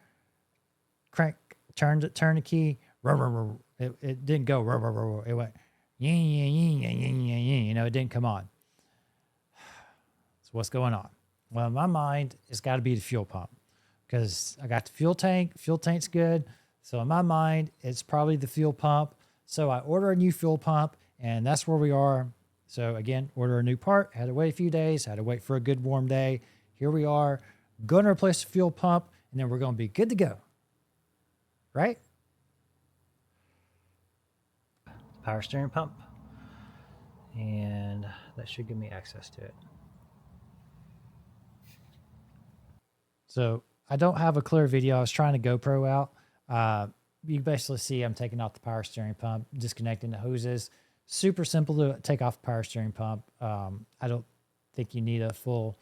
turned the key. Rum, rum, rum. It didn't go. Rum, rum, rum. It went, yin, yin, yin, yin, yin, yin, yin. You know, it didn't come on. So what's going on? Well, in my mind, it's got to be the fuel pump because I got the fuel tank. Fuel tank's good. So in my mind, it's probably the fuel pump. So I order a new fuel pump, and that's where we are. So again, order a new part. Had to wait a few days. Had to wait for a good warm day. Here we are. Going to replace the fuel pump, and then we're going to be good to go. Right? Power steering pump. And that should give me access to it. So I don't have a clear video. I was trying to GoPro out. You basically see I'm taking off the power steering pump, disconnecting the hoses. Super simple to take off the power steering pump. I don't think you need a full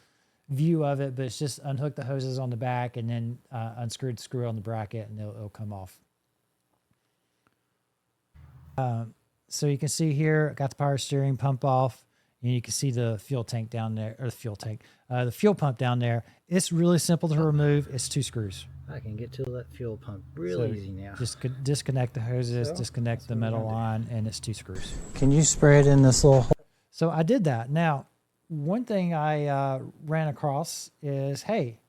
view of it, but it's just unhook the hoses on the back and then unscrew the screw on the bracket and it'll come off. So you can see here, I got the power steering pump off. And you can see the fuel tank down there, or the fuel pump down there. It's really simple to remove. It's 2 screws. I can get to that fuel pump real easy now. Just disconnect the hoses, disconnect the metal line, and it's 2 screws. Can you spray it in this little hole? So I did that. Now, one thing I ran across is, hey,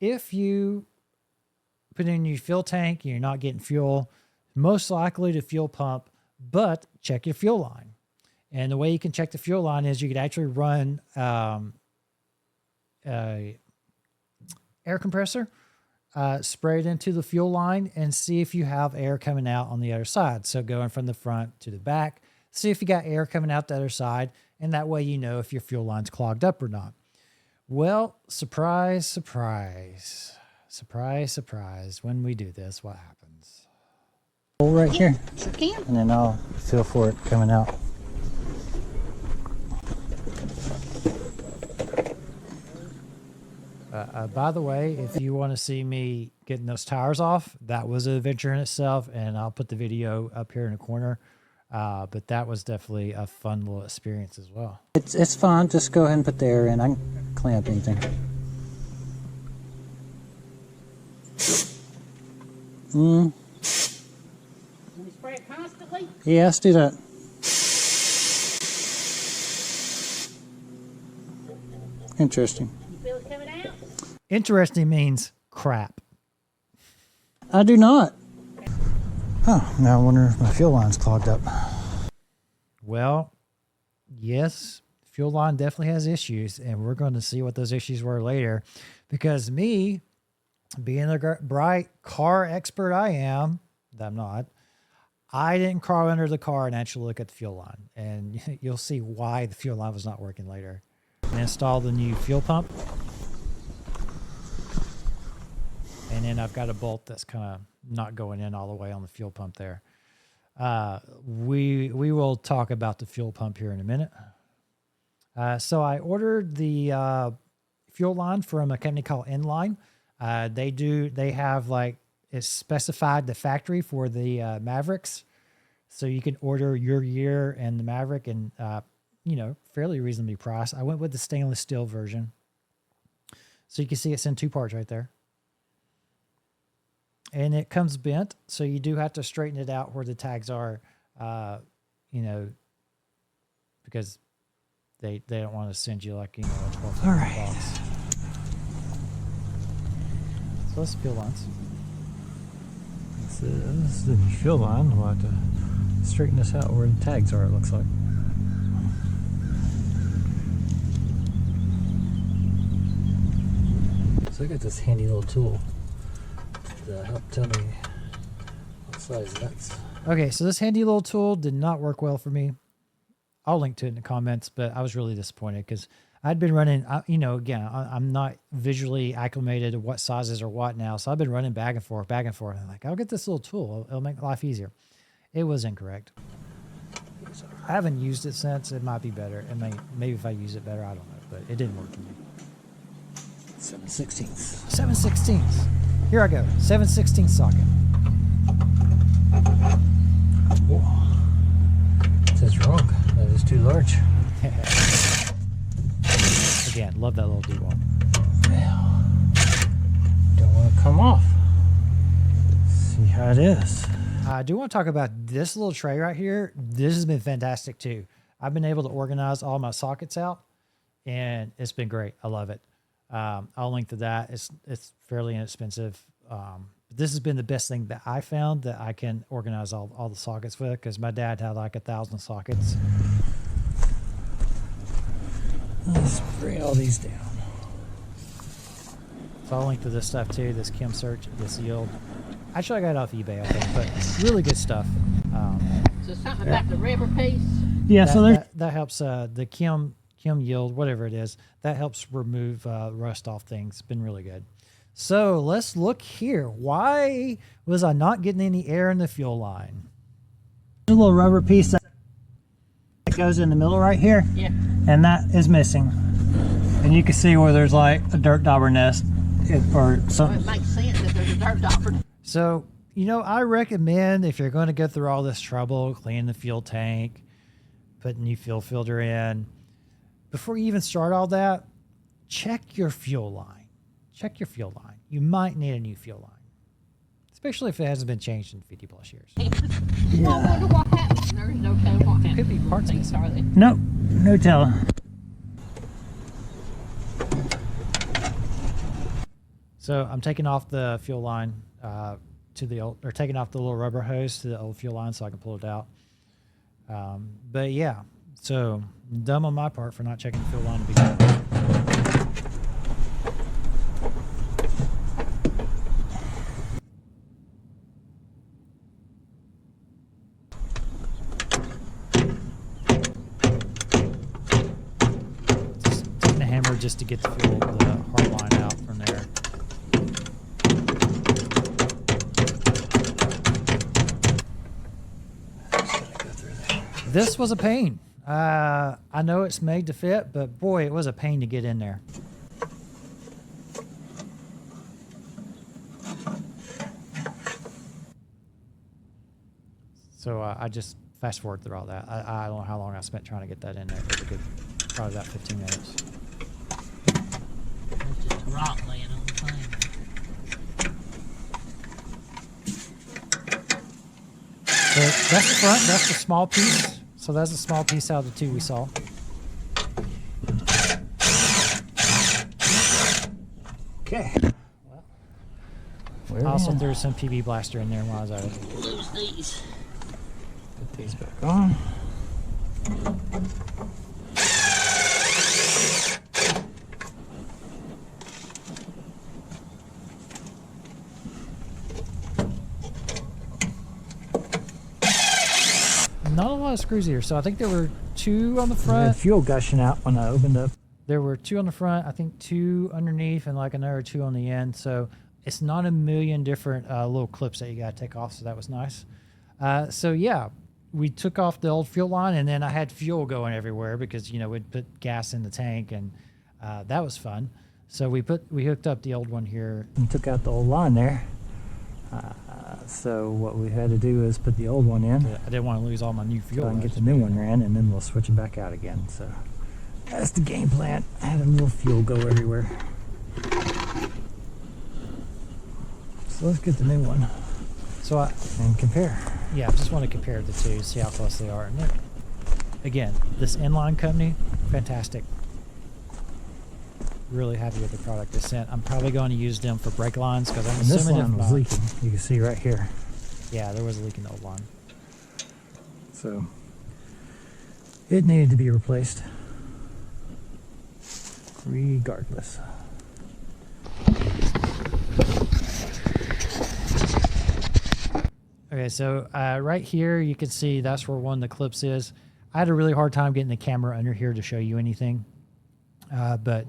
if you put in your fuel tank, you're not getting fuel, most likely the fuel pump, but check your fuel line. And the way you can check the fuel line is you could actually run a air compressor, spray it into the fuel line and see if you have air coming out on the other side. So going from the front to the back, see if you got air coming out the other side. And that way you know if your fuel line's clogged up or not. Well, surprise, surprise. Surprise, surprise. When we do this, what happens? Hole right here, Sure can. and then I'll feel for it coming out. By the way, if you want to see me getting those tires off, that was an adventure in itself, and I'll put the video up here in the corner. But that was definitely a fun little experience as well. It's fine. Just go ahead and put the air in. I can clean up anything. Can we spray it constantly? Yeah, let's do that. Interesting. You feel it coming out? Interesting means crap. I do not. Oh, now I wonder if my fuel line's clogged up. Well, yes, fuel line definitely has issues, and we're going to see what those issues were later. Because me, being the bright car expert I am, that I'm not, I didn't crawl under the car and actually look at the fuel line. And you'll see why the fuel line was not working later. And install the new fuel pump. And then I've got a bolt that's kind of not going in all the way on the fuel pump there. We will talk about the fuel pump here in a minute. So I ordered the fuel line from a company called Inline. They have like, it's specified the factory for the Mavericks. So you can order your year and the Maverick and, you know, fairly reasonably priced. I went with the stainless steel version. So you can see it's in 2 parts right there. And it comes bent, so you do have to straighten it out where the tags are, you know, because they don't want to send you like, you know, a 12 box. So let's fuel lines. This is the new fuel line. We'll have to straighten this out where the tags are, it looks like. So I got this handy little tool to help tell me what size that's. Okay, so this handy little tool did not work well for me. I'll link to it in the comments, but I was really disappointed because I'd been running, you know, again, I'm not visually acclimated to what sizes are what now. So I've been running back and forth. I'm like, I'll get this little tool. It'll make life easier. It was incorrect. I haven't used it since. It might be better. It maybe if I use it better, I don't know, but it didn't work for me. 7/16. 7/16. Here I go. 7/16 socket. Whoa. It says wrong. That is too large. Again, love that little D-wall. Don't want to come off. See how it is. I do want to talk about this little tray right here. This has been fantastic too. I've been able to organize all my sockets out, and it's been great. I love it. I'll link to that. It's fairly inexpensive. But this has been the best thing that I found that I can organize all the sockets with, because my dad had like 1,000 sockets. Let's bring all these down. So I'll link to this stuff too. This Kim Search, this Yield. Actually, I got it off eBay, I think, but really good stuff. So something about the rubber piece. Yeah, that helps the Kim Yield, whatever it is, that helps remove rust off things. It's been really good. So let's look here. Why was I not getting any air in the fuel line? there's a little rubber piece that goes in the middle right here. Yeah. And that is missing. And you can see where there's like a dirt dauber nest or So something. it makes sense that there's a dirt dauber. So, you know, I recommend if you're going to go through all this trouble, cleaning the fuel tank, putting new fuel filter in, before you even start all that, check your fuel line. Check your fuel line. You might need a new fuel line, especially if it hasn't been changed in 50+ years. Well, I wonder what happened. There's no telling what happened. Could be parts Things missing. are they? Nope, no telling. So I'm taking off the fuel line to the old, or taking off the little rubber hose to the old fuel line so I can pull it out. But yeah, so dumb on my part for not checking the fuel line to begin with. Just taking a hammer just to get the hard line out from there. this was a pain. I know it's made to fit, but boy, it was a pain to get in there. So I just fast forward through all that. I don't know how long I spent trying to get that in there. It was a good, probably about 15 minutes. It's just a rock laying on the thing. So that's the front. That's the small piece. So that's a small piece out of the two we saw. Okay. I also threw some PB blaster in there while I was at it. Lose these. Put these back on. Not a lot of screws here. So I think there were 2 on the I had front. fuel gushing out when I opened up. There were 2 on the front, I think 2 underneath, and like another 2 on the end. So it's not a million different little clips that you got to take off. So that was nice. So yeah, we took off the old fuel line, and then I had fuel going everywhere because, you know, we'd put gas in the tank, and that was fun. So we hooked up the old one here. And took out the old line there. So what we had to do is put the old one in. I didn't want to lose all my new fuel. So I can get the new one ran, and then we'll switch it back out again. So that's the game plan. I had a little fuel go everywhere. So let's get the new one So and compare. yeah, I just want to compare the two, see how close they are. And then, again, this inline company, fantastic. Really happy with the product they sent. I'm probably going to use them for brake lines because I'm And this assuming line if was not, leaking. You can see right here. yeah, there was a leak in the old line. So it needed to be replaced regardless. Okay, so right here you can see that's where one of the clips is. I had a really hard time getting the camera under here to show you anything. But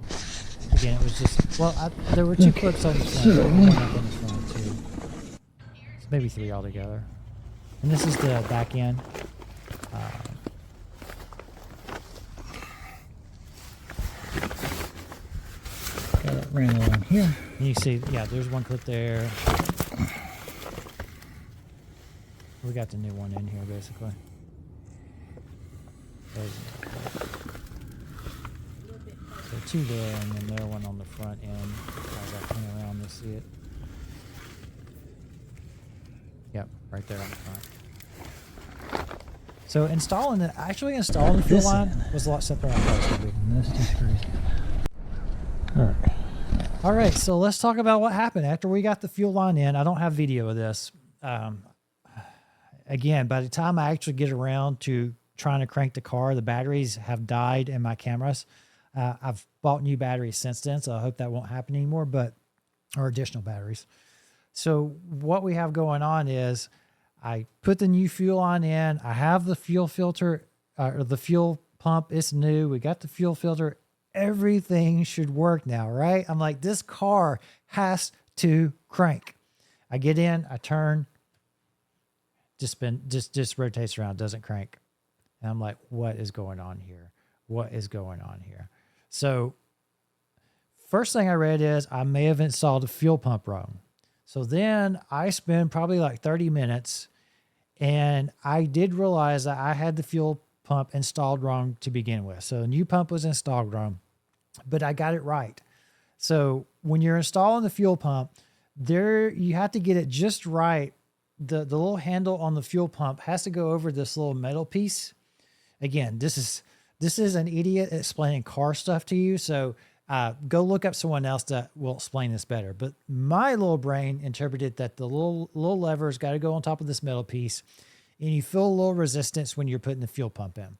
again, it was just, well, there were 2 clips on the front. One up on the front too. So maybe 3 altogether. And this is the back end. Got it ran along here. And you see, yeah, there's one clip there. We got the new one in here, basically. So 2 there, and then another one on the front end. As I turn around, you'll see it. Yep, right there on the front. So installing the fuel line was a lot simpler than I thought it was going to be. And this just screws in. Alright. All right, so let's talk about what happened after we got the fuel line in. I don't have video of this. Again, by the time I actually get around to trying to crank the car, the batteries have died in my cameras. I've bought new batteries since then, so I hope that won't happen anymore, or additional batteries. So what we have going on is I put the new fuel line in. I have the fuel filter, or the fuel pump. It's new. We got the fuel filter. Everything should work now, right? I'm like, this car has to crank. I get in, I turn, just rotates around, doesn't crank. And I'm like, what is going on here? What is going on here? So first thing I read is I may have installed a fuel pump wrong. So then I spend probably like 30 minutes, and I did realize that I had the fuel pump installed wrong to begin with. So a new pump was installed wrong, but I got it right. So when you're installing the fuel pump, you have to get it just right. The little handle on the fuel pump has to go over this little metal piece. Again, this is an idiot explaining car stuff to you. So go look up someone else that will explain this better. But my little brain interpreted that the little lever's got to go on top of this metal piece, and you feel a little resistance when you're putting the fuel pump in.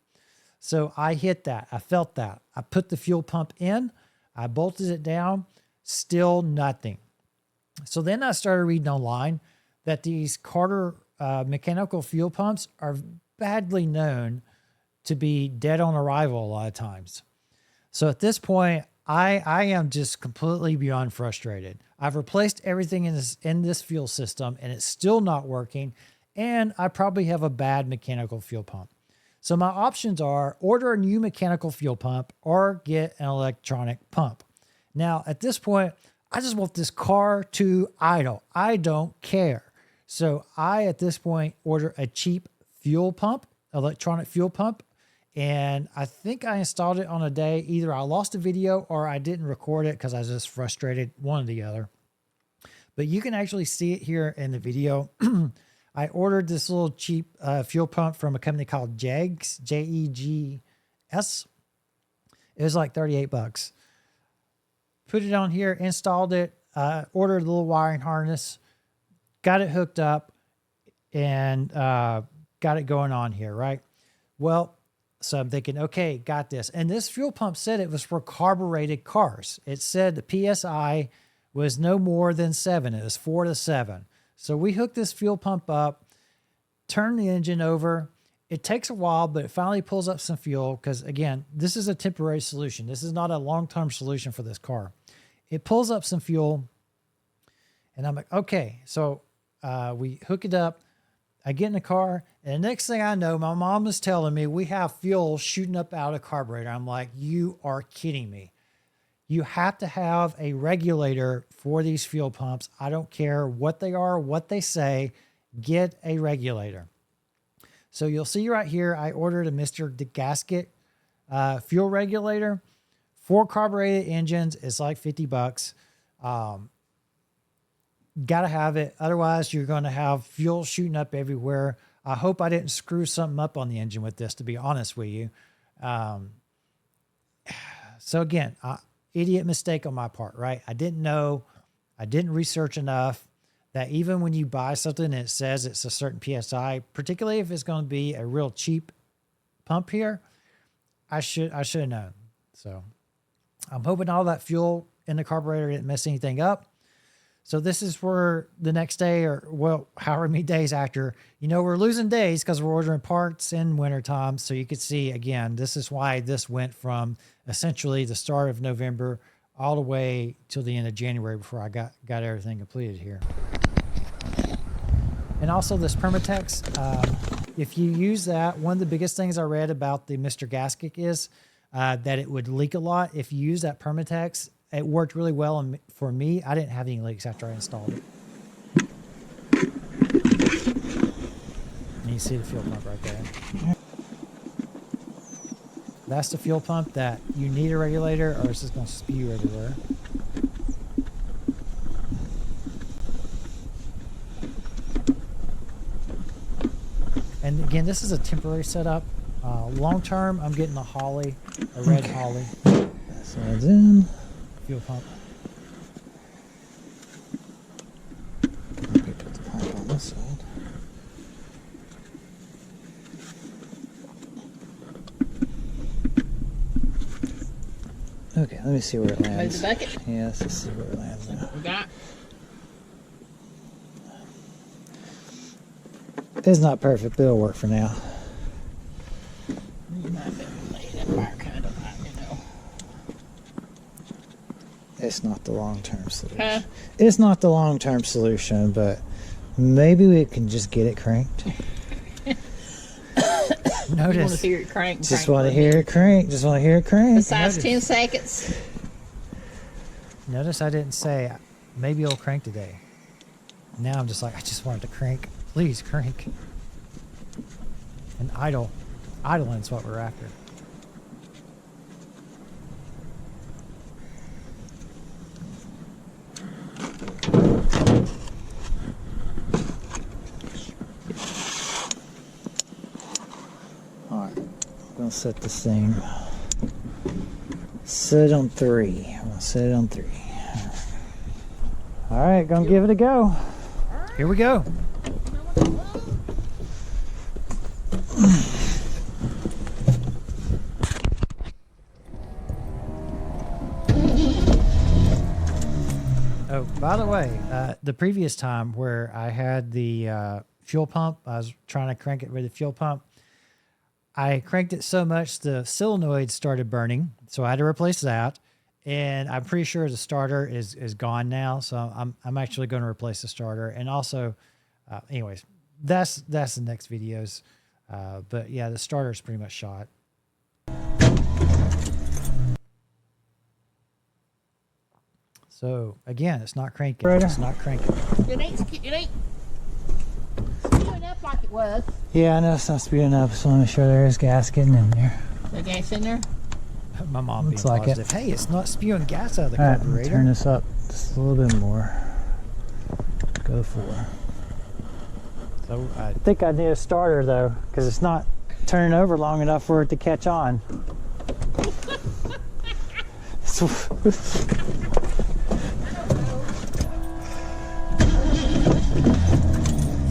So I hit that. I felt that. I put the fuel pump in. I bolted it down. Still nothing. So then I started reading online that these Carter mechanical fuel pumps are badly known to be dead on arrival a lot of times. So at this point, I am just completely beyond frustrated. I've replaced everything in this fuel system, and it's still not working. And I probably have a bad mechanical fuel pump. So my options are order a new mechanical fuel pump or get an electronic pump. Now, at this point, I just want this car to idle. I don't care. So I, at this point, order a cheap fuel pump, electronic fuel pump. And I think I installed it on a day. Either I lost a video or I didn't record it because I was just frustrated, one or the other. But you can actually see it here in the video. I ordered this little cheap fuel pump from a company called Jegs, Jegs. It was like 38 bucks. Put it on here, installed it, ordered a little wiring harness, got it hooked up, and got it going on here, right? Well, so I'm thinking, okay, got this. And this fuel pump said it was for carbureted cars. It said the PSI was no more than 7. It was 4 to 7. So we hooked this fuel pump up, turned the engine over. It takes a while, but it finally pulls up some fuel because, again, this is a temporary solution. This is not a long-term solution for this car. It pulls up some fuel, and I'm like, okay. So we hook it up. I get in the car, and the next thing I know, my mom is telling me we have fuel shooting up out of the carburetor. I'm like, you are kidding me. You have to have a regulator for these fuel pumps. I don't care what they are, what they say, get a regulator. So you'll see right here, I ordered a Mr. Gasket fuel regulator. 4 carbureted engines, it's like 50 bucks. Got to have it. Otherwise, you're going to have fuel shooting up everywhere. I hope I didn't screw something up on the engine with this, to be honest with you. So again, idiot mistake on my part, right? I didn't know. I didn't research enough that even when you buy something and it says it's a certain PSI, particularly if it's going to be a real cheap pump here, I should have known. So I'm hoping all that fuel in the carburetor didn't mess anything up. So this is for the next day, or well, however many days after. You know, we're losing days because we're ordering parts in wintertime. So you could see, again, this is why this went from essentially the start of November all the way till the end of January before I got everything completed here. And also this Pertronix, if you use that, one of the biggest things I read about the Mr. Gasket is that it would leak a lot. If you use that Pertronix, it worked really well, and for me, I didn't have any leaks after I installed it. And you see the fuel pump right there. That's the fuel pump that you need a regulator, or it's just going to spew everywhere. And again, this is a temporary setup. Long term, I'm getting a Holly, a red Holly. So it's in. Fuel pump. Let me put the pipe on this side. Okay, let me see where it lands. Move the bucket. Yeah, let's just see where it lands now. We got. It's not perfect, but it'll work for now. You might be able to lay that fire kind of like, you know. It's not the long-term solution. Huh? It's not the long-term solution, but maybe we can just get it cranked. Notice. You want to hear it crank? Just want to hear it crank. Just want to hear it crank. Besides 10 seconds. Notice I didn't say maybe it'll crank today. Now I'm just like, I just want it to crank. Please crank. And idle. Idling's what we're after. Alright, I'm gonna set this thing. Set it on 3. I'm gonna set it on 3. Alright, gonna give it a go. Here we go. Oh, by the way, the previous time where I had the fuel pump, I was trying to crank it with the fuel pump. I cranked it so much the solenoid started burning, so I had to replace that. And I'm pretty sure the starter is gone now, so I'm actually going to replace the starter. And also, anyways, that's the next videos. But yeah, the starter's pretty much shot. So again, it's not cranking. It's not cranking. It ain't spewing up like it was. Yeah, I know it's not speeding up, so let me sure there is gas getting in there. The gas in there? My mom Looks being like it. positive. Hey, it's not spewing gas out of the All right, let me carburetor. turn this up just a little bit more. Go for. So I think I need a starter though, because it's not turning over long enough for it to catch on.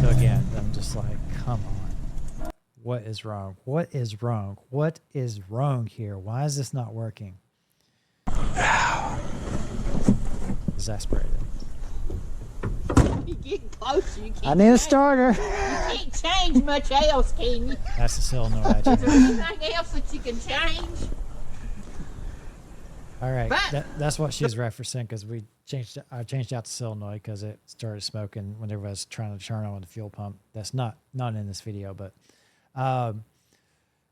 So again, I'm just like, come on. What is wrong? What is wrong? What is wrong here? Why is this not working? Exasperated. You get closer, you can't. I need a starter. You can't change much else, can you? That's the solenoid. Is there anything else that you can change? All right, But- that's what she's referencing because I changed out the solenoid because it started smoking whenever I was trying to turn on the fuel pump. That's not in this video, but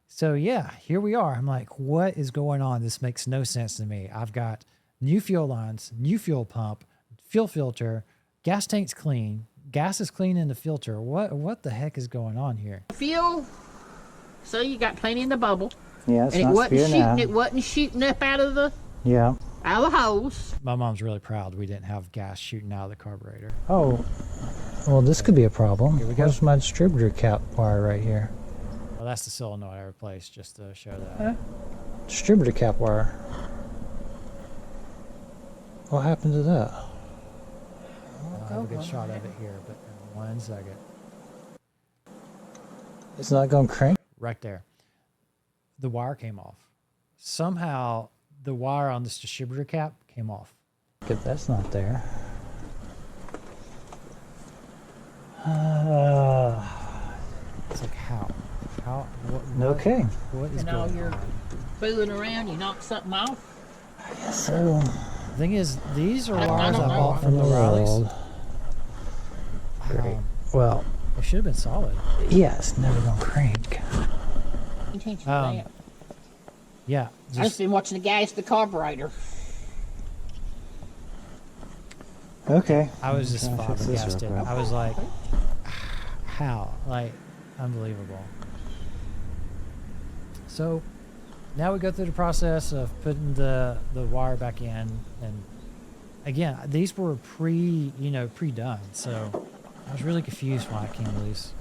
so yeah, here we are. I'm like, what is going on? This makes no sense to me. I've got new fuel lines, new fuel pump, fuel filter, gas tank's clean, gas is clean in the filter. What the heck is going on here? Fuel. So you got plenty in the bubble. Yeah, it's And it not wasn't spewing out. shooting. It wasn't shooting up out of the hose. My mom's really proud we didn't have gas shooting out of the carburetor. Oh, well, this could be a problem. Here we go. Where's my distributor cap wire right here? Well, that's the solenoid I replaced just to show that. Distributor cap wire. What happened to that? I'll have a good shot of it here, but in 1 second. It's not going to crank? Right there. The wire came off. Somehow the wire on this distributor cap came off. If that's not there. It's like how? Okay. What is And all going your on? fooling around, you knock something off. So, The thing is, these are I wires I don't know. bought from in the the Rileys. world. Great. Well, They should have been solid. yeah, it's never going to crank. You can't use Um, that. Yeah. I've just been watching the gas the carburetor. Okay. I was just Trying to fix this flabbergasted. real quick. I was like, how? Like, unbelievable. So now we go through the process of putting the wire back in, and again, these were pre-done. So I was really confused why it came loose.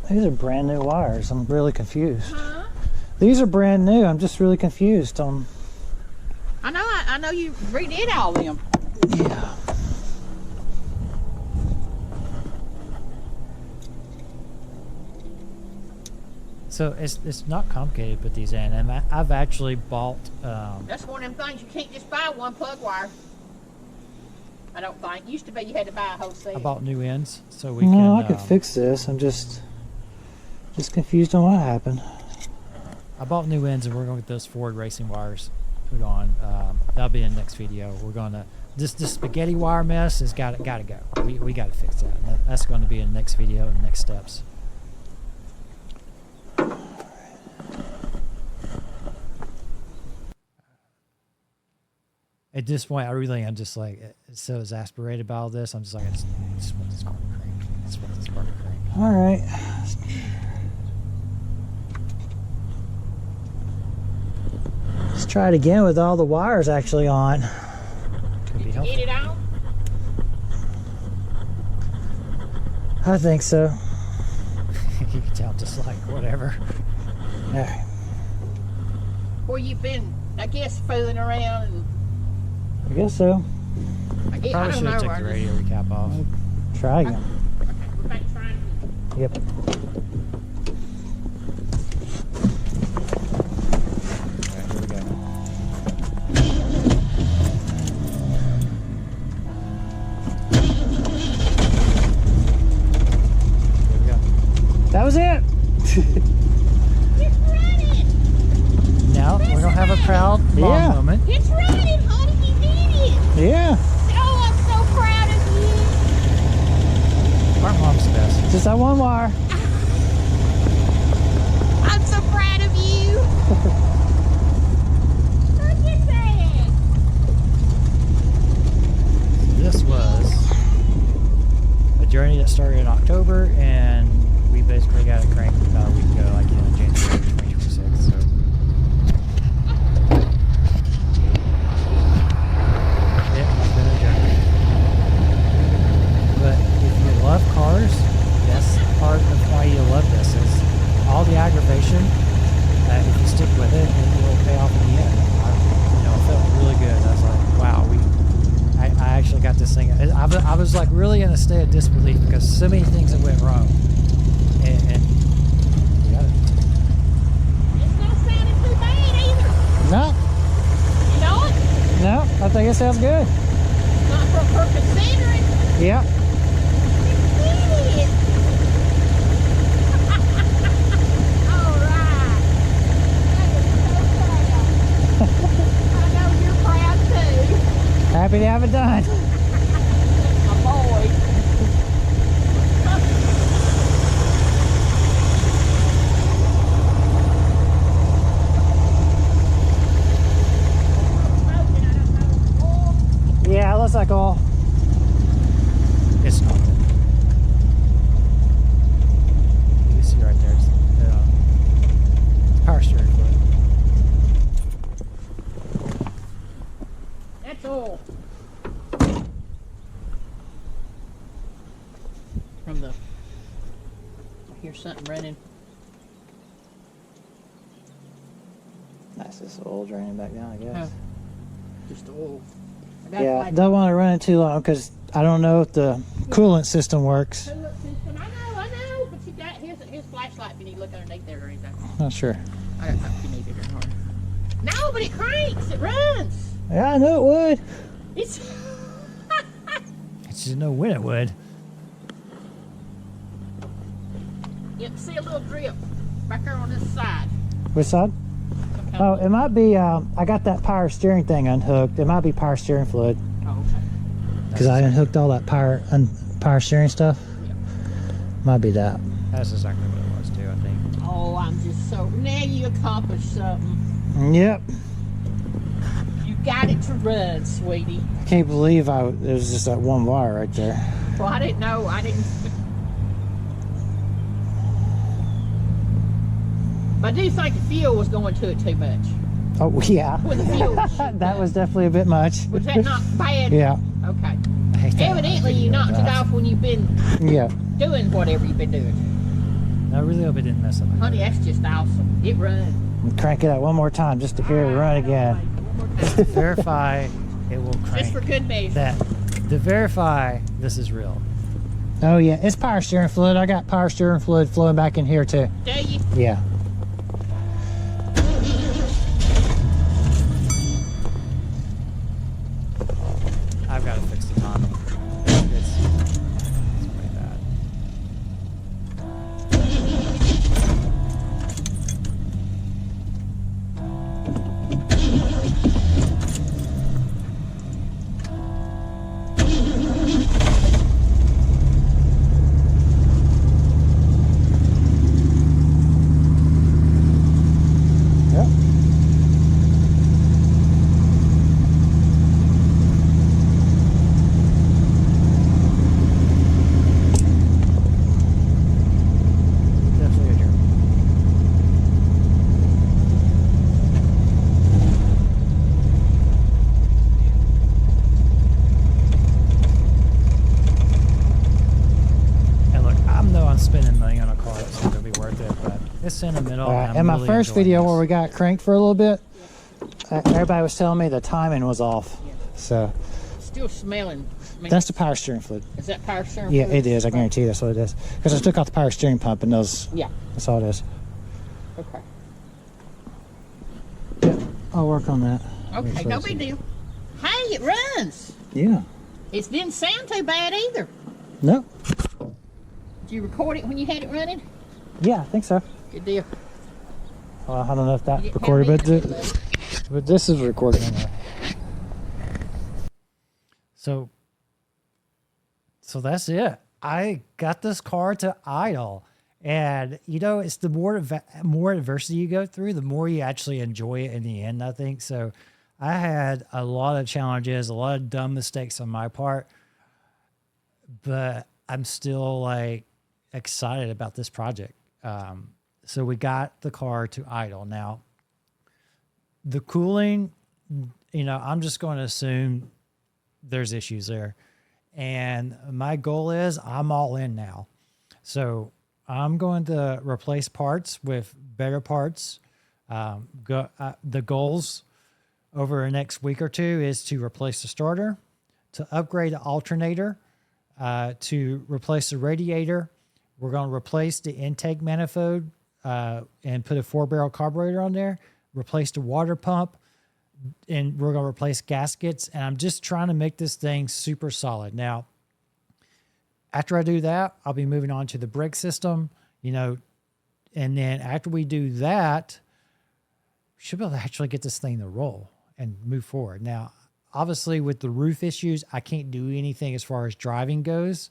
These are brand new wires. I'm really confused. Huh? These are brand new. I'm just really confused on. I know you redid all them. Yeah. So it's not complicated to put these in, and I've actually bought. That's one of them things you can't just buy one plug wire. I don't think. Used to be you had to buy a whole set. I bought new ends, so we No, can. I could fix this. I'm just confused on what happened. I bought new ends, and we're going to get those Ford racing wires put on. That'll be in the next video. We're going to this spaghetti wire mess has got to go. We got to fix that. And that's going to be in the next video and the next steps. At this point, I really am just like so exasperated by all this. I'm just like, I just want this car to crank. I just want this car to crank. All right. Let's try it again with all the wires actually on. Could be Get helpful. it on. I think so. You can tell, just like whatever. All right. Where you've been, I guess, fooling around and I guess so. I Probably don't should know. have took I the just- radio recap off. Try again. Okay, we're back trying. Yep. Alright, here we go. Here we go. That was it. It's running! Now we're gonna have a proud mom Yeah. moment. It's running, honey! You did it! Yeah. Oh, I'm so proud of you! Our mom's the best. Just that one wire. proud of you. Look at that. This was a journey that started in October, and we basically got it cranked about a week ago, like in January 2026. So it has been a journey. But if you love cars, that's part of why you love this. Is all the aggravation. If you stick with it, it will pay off in the end. It felt really good. I was like, wow, I actually got this thing. I was like really in a state of disbelief because so many things that went wrong. And we got it. It's not sounding too bad either. No, You know it? no, I think it sounds good. Not for considering. Yeah. It is. All right. I am so proud. I know you're proud too. Happy to have it done. My boy. Yeah, it looks like all. It's not. You can see right there. It's power steering fluid. That's all. From the, I hear something running. That's just oil draining back down, I guess. Just oil. Yeah, don't want to run it too long because I don't know if the coolant system works. I know, but you got his flashlight if you need to look underneath there or anything. Not sure. I don't know if you need it or not. No, but it cranks, it runs. Yeah, I knew it would. It's I just didn't know when it would. you can see a little drip back there on this side. Which side? Oh, it might be, I got that power steering thing unhooked. It might be power steering fluid. Oh, okay. Because I unhooked all that power steering stuff. Yeah. Might be that. That's exactly what it was too, I think. Oh, I'm just so, now you accomplished something. Yep. You got it to run, sweetie. I can't believe it was just that one wire right there. Well, I didn't know. But I do think the fuel was going to it too much. Oh, yeah. When the fuel was shooting That up. was definitely a bit much. Was that not bad? Yeah. Okay. I hate that. Evidently, you knocked it off when you've been Yeah. doing whatever you've been doing. I really hope it didn't mess up. Honey, that's just awesome. It runs. Crank it out one more time just to hear it run again. One more time. Verify it will crank. Just for good measure. That to verify this is real. Oh yeah, it's power steering fluid. I got power steering fluid flowing back in here too. Do you? Yeah. I've got to fix the timing. It's pretty bad. Yep. Definitely a journey. And look, I know I'm spending money on a car that's not going to be worth it, but it's sentimental. And In my really first enjoying video this. where we got cranked for a little bit, everybody was telling me the timing was off. So Still smelling. I mean, that's the power steering fluid. is that power steering? Yeah, fluid? it is. I guarantee you that's what it is. Because I took out the power steering pump and those. Yeah. That's all it is. Okay. Yeah, I'll work on that. Okay, no big deal. Hey, it runs. Yeah. It didn't sound too bad either. No. Did you record it when you had it running? Yeah, I think so. Good deal. Well, I don't know if that You didn't recorded, have but, me to do but this is recording anyway. So that's it. I got this car to idle, And you know, it's the more adversity you go through, the more you actually enjoy it in the end, I think. So I had a lot of challenges, a lot of dumb mistakes on my part, but I'm still like excited about this project. So we got the car to idle. Now, the cooling, you know, I'm just going to assume there's issues there. And my goal is I'm all in now. So I'm going to replace parts with better parts. The goals over the next week or two is to replace the starter, to upgrade the alternator, to replace the radiator. We're going to replace the intake manifold and put a 4-barrel carburetor on there, replace the water pump, and we're going to replace gaskets. And I'm just trying to make this thing super solid. Now, after I do that, I'll be moving on to the brake system, you know, and then after we do that, we should be able to actually get this thing to roll and move forward. Now, obviously with the roof issues, I can't do anything as far as driving goes,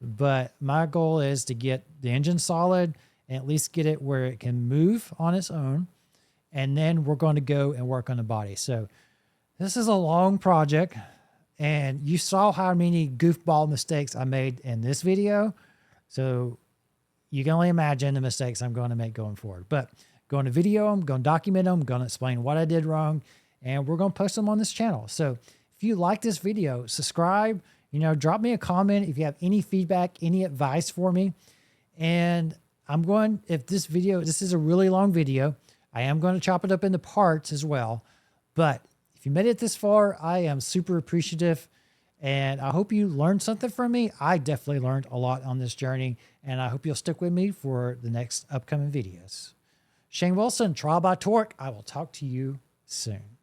but my goal is to get the engine solid and at least get it where it can move on its own. And then we're going to go and work on the body. So this is a long project. And you saw how many goofball mistakes I made in this video. So you can only imagine the mistakes I'm going to make going forward. But going to video them, going to document them, going to explain what I did wrong, and we're going to post them on this channel. So if you like this video, subscribe, you know, drop me a comment if you have any feedback, any advice for me. And if this is a really long video, I am going to chop it up into parts as well. But if you made it this far, I am super appreciative, and I hope you learned something from me. I definitely learned a lot on this journey, and I hope you'll stick with me for the next upcoming videos. Shane Wilson, Trial by Torque. I will talk to you soon.